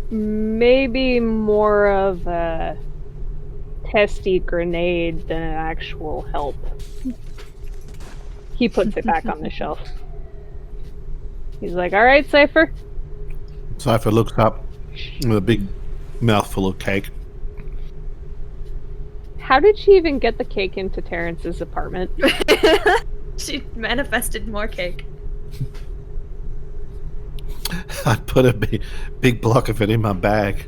maybe more of a testy grenade than an actual help. He puts it back on the shelf. He's like, alright, Cipher. Cipher looks up with a big mouthful of cake. How did she even get the cake into Terrence's apartment? She manifested more cake. I put a big block of it in my bag.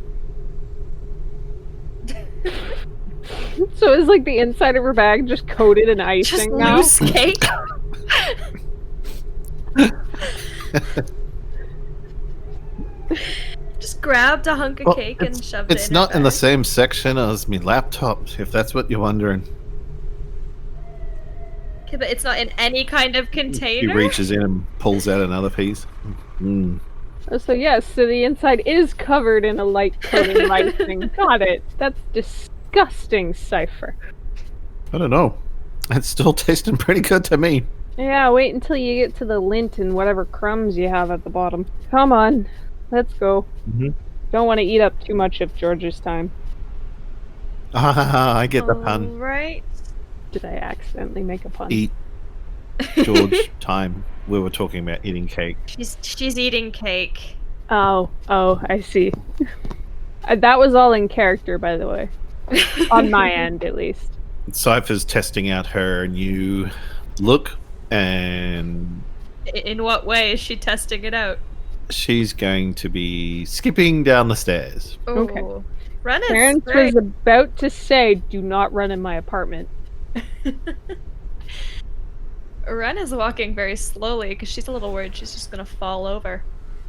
So is the inside of her bag just coated in icing Just now? loose cake? Just grabbed a hunk of Well, cake and shoved it It's in not her in the bag? same section as me laptop, if that's what you're wondering. Okay, but it's not in any kind of He container? reaches in and pulls out another piece. Mm. So yes, so the inside is covered in a light coating icing. Got it. That's disgusting, Cipher. I don't know. It's still tasting pretty good to me. Yeah, wait until you get to the lint and whatever crumbs you have at the bottom. Come on, let's go. Mhm. Don't want to eat up too much of George's time. Ah, I get the pun. Right. Did I accidentally make a pun? Eat George time. We were talking about eating cake. She's eating cake. Oh, I see. That was all in character, by the way. On my end, at least. Cipher's testing out her new look, and In what way is she testing it out? she's going to be skipping down the stairs. Okay. Ooh. Run is Terrence very... was about to say, do not run in my apartment. Wren is walking very slowly because she's a little worried she's just gonna fall over.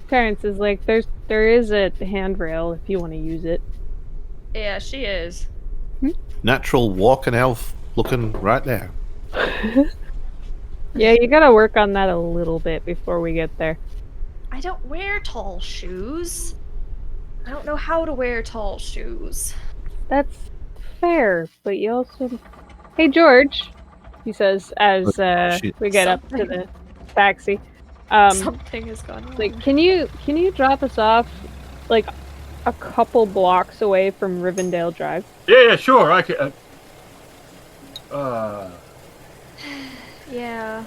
Terrence is like, there is a handrail if you want to use it. Yeah, she is. Natural walking elf looking right there. Yeah, you gotta work on that a little bit before we get there. I don't wear tall shoes. I don't know how to wear tall shoes. That's fair, but you also... Hey, George, he says as Shit. we get up to Something. the taxi. Something has gone wrong. Like, can you drop us off, like, a couple blocks away from Rivendell Drive? Yeah, sure. I can. Yeah.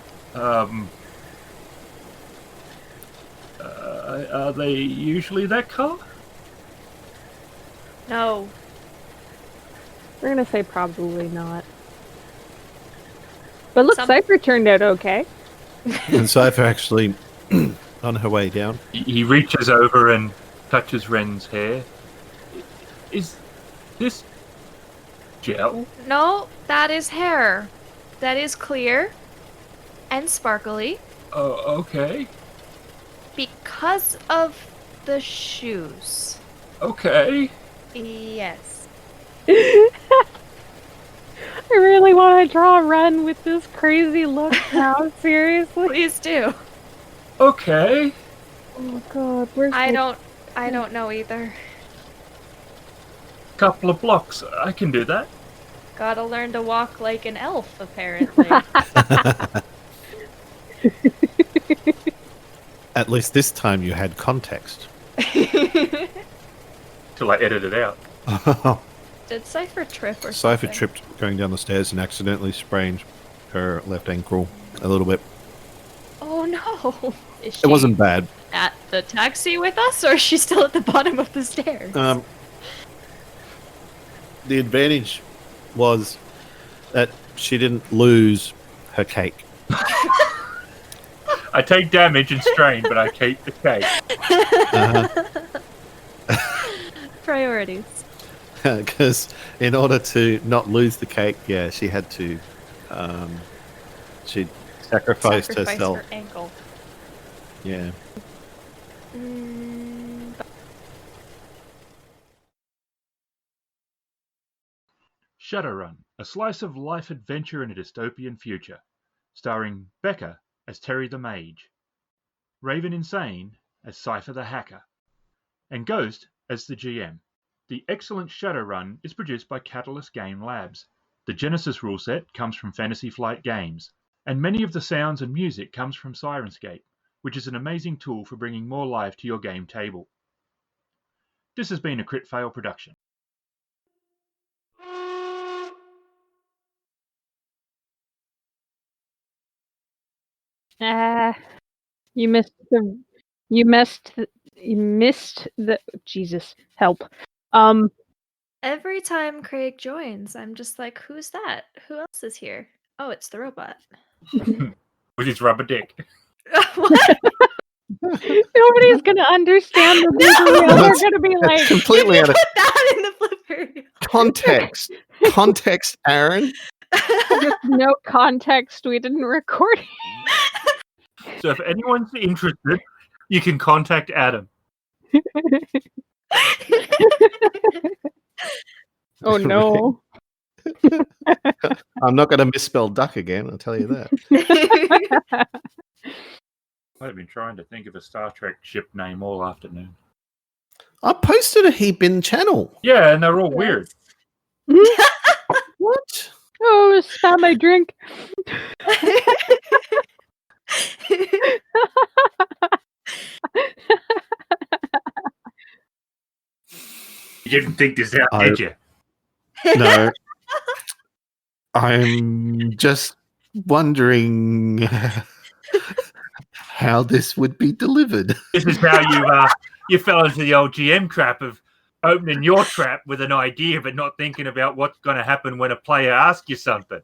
Are they usually that car? No. We're gonna say probably not. But look, Some- Cipher turned out okay. And Cipher actually, on her way down, He reaches over and touches Wren's hair. Is this gel? No, that is hair. That is clear and sparkly Oh, okay. because of the shoes. Okay. Yes. I really want to draw a Wren with this crazy look now. Seriously. Please do. Okay. Oh God, where's I my- don't know either. Couple of blocks. I can do that. Gotta learn to walk like an elf, apparently. at least this time you had context. Till I edit it out. Did Cipher trip or Cipher something? tripped going down the stairs and accidentally sprained her left ankle a little bit. Oh no! Is she It wasn't bad. at the taxi with us, or is she still at the bottom of the stairs? The advantage was that she didn't lose her cake. I take damage and strain, but I keep the cake. Priorities. Because in order to not lose the cake, yeah, she had to. She sacrificed Sacrifice herself. her ankle. Yeah. Shadowrun, a slice of life adventure in a dystopian future, starring Becca as Terry the Mage, RavenInsane as Cipher the Hacker, and Ghost as the GM. The excellent Shadowrun is produced by Catalyst Game Labs. The Genesys rule set comes from Fantasy Flight Games, and many of the sounds and music comes from Sirenscape, which is an amazing tool for bringing more life to your game table. This has been a Kritfayle production. You missed the Jesus, help. Every time Craig joins, I'm just like, who's that? Who else is here? Oh, it's the robot. With his rubber dick. What? Nobody's gonna understand the visual. They're gonna be like, Completely out of Put that in the flipper. context. Context, Aaron. just no context. We didn't record it. So if anyone's interested, you can contact Adam. Oh no. I'm not going to misspell duck again, I'll tell you that. I've been trying to think of a Star Trek ship name all afternoon. I posted a heap in the channel. Yeah, and they're all weird. What? Oh, spat my drink. You didn't think this out, did you? No. I'm just wondering how this would be delivered. This is how you fell into the old GM trap of opening your trap with an idea but not thinking about what's going to happen when a player asks you something.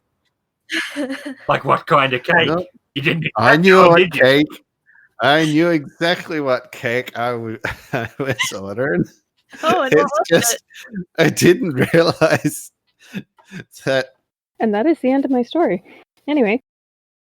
Like what kind of cake? No, You didn't. I knew what did you? cake. I knew exactly what cake I was ordering. Oh, and It's just I didn't realize that. And that is the end of my story. Anyway.